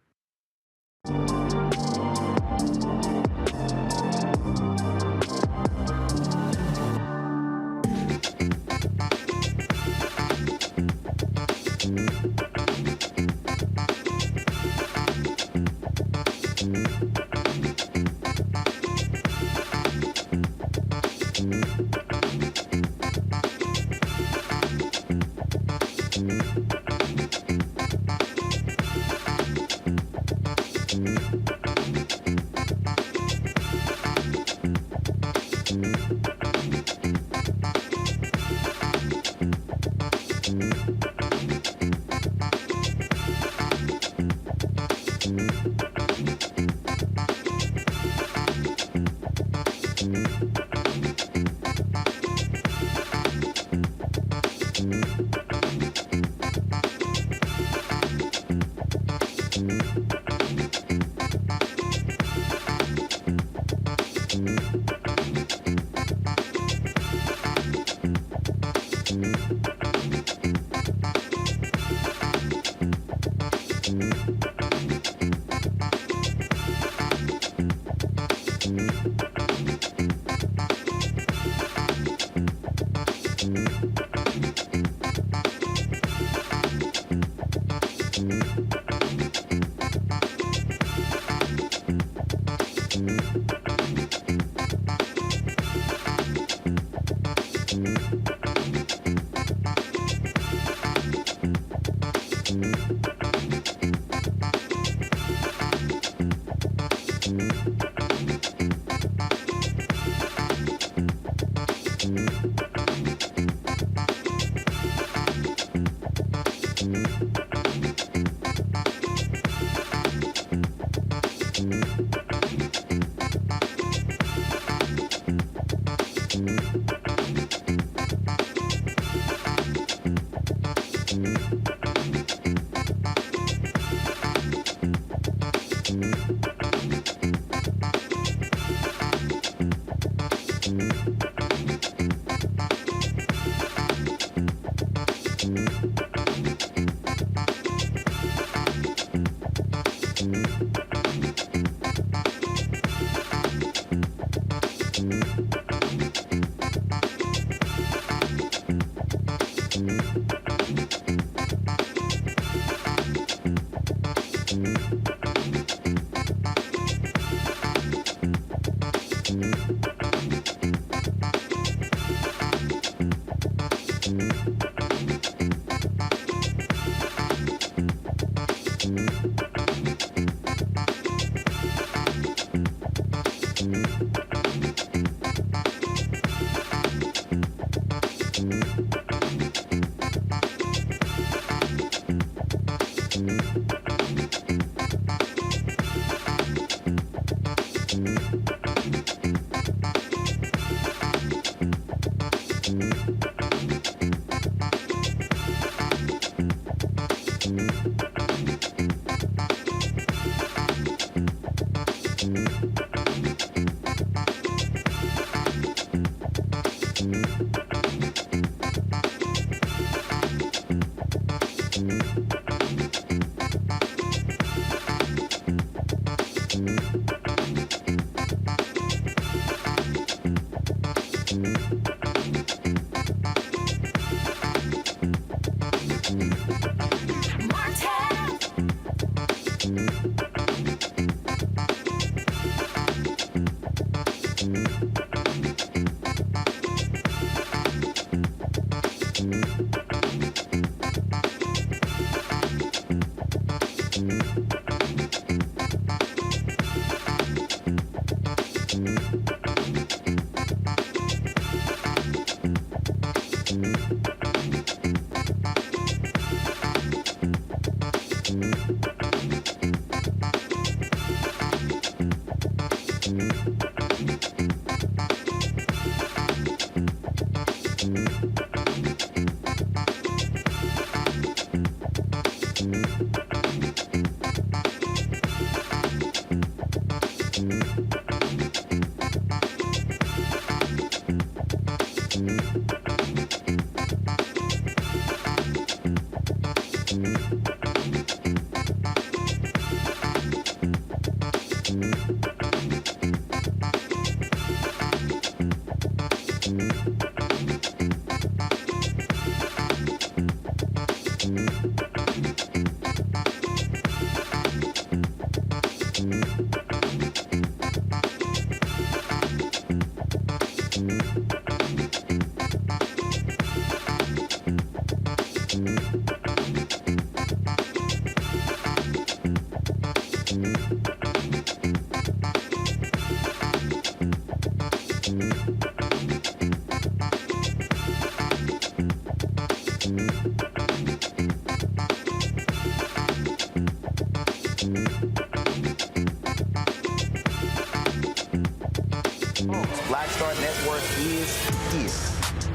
Black Star Network is here.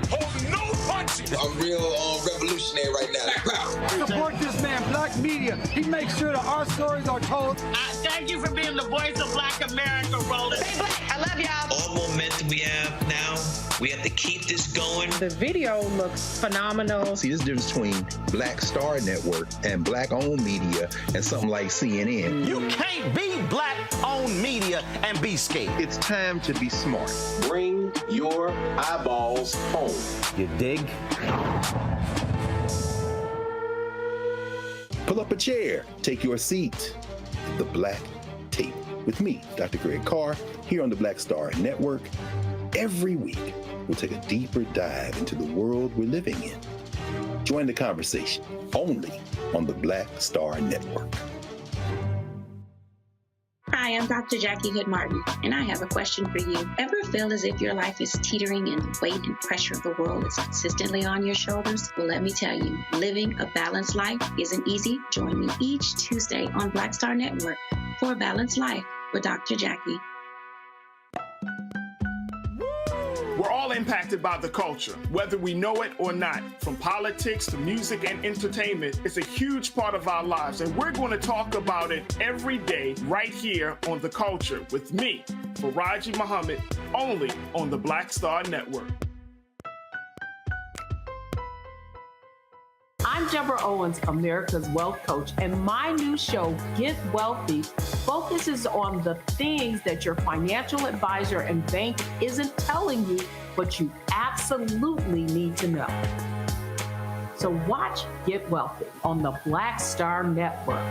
Hold no punches. I'm real revolutionary right now. Support this man, Black Media. He makes sure that our stories are told. Thank you for being the voice of Black America, Roland. Stay black. I love y'all. All momentum we have now, we have to keep this going. The video looks phenomenal. See, this difference between Black Star Network and Black-owned media and something like CNN. You can't be Black-owned media and be scared. It's time to be smart. Bring your eyeballs home. You dig? Pull up a chair, take your seat at the Black Table with me, Dr. Greg Carr, here on the Black Star Network. Every week, we'll take a deeper dive into the world we're living in. Join the conversation only on the Black Star Network. Hi, I'm Dr. Jackie Hood Martin, and I have a question for you. Ever feel as if your life is teetering and the weight and pressure of the world is consistently on your shoulders? Well, let me tell you, living a balanced life isn't easy. Join me each Tuesday on Black Star Network for A Balanced Life with Dr. Jackie. We're all impacted by the culture, whether we know it or not. From politics to music and entertainment, it's a huge part of our lives, and we're going to talk about it every day right here on The Culture with me, Faraji Muhammad, only on the Black Star Network. I'm Deborah Owens, America's Wealth Coach, and my new show, Get Wealthy, focuses on the things that your financial advisor and bank isn't telling you, but you absolutely need to know. So watch Get Wealthy on the Black Star Network.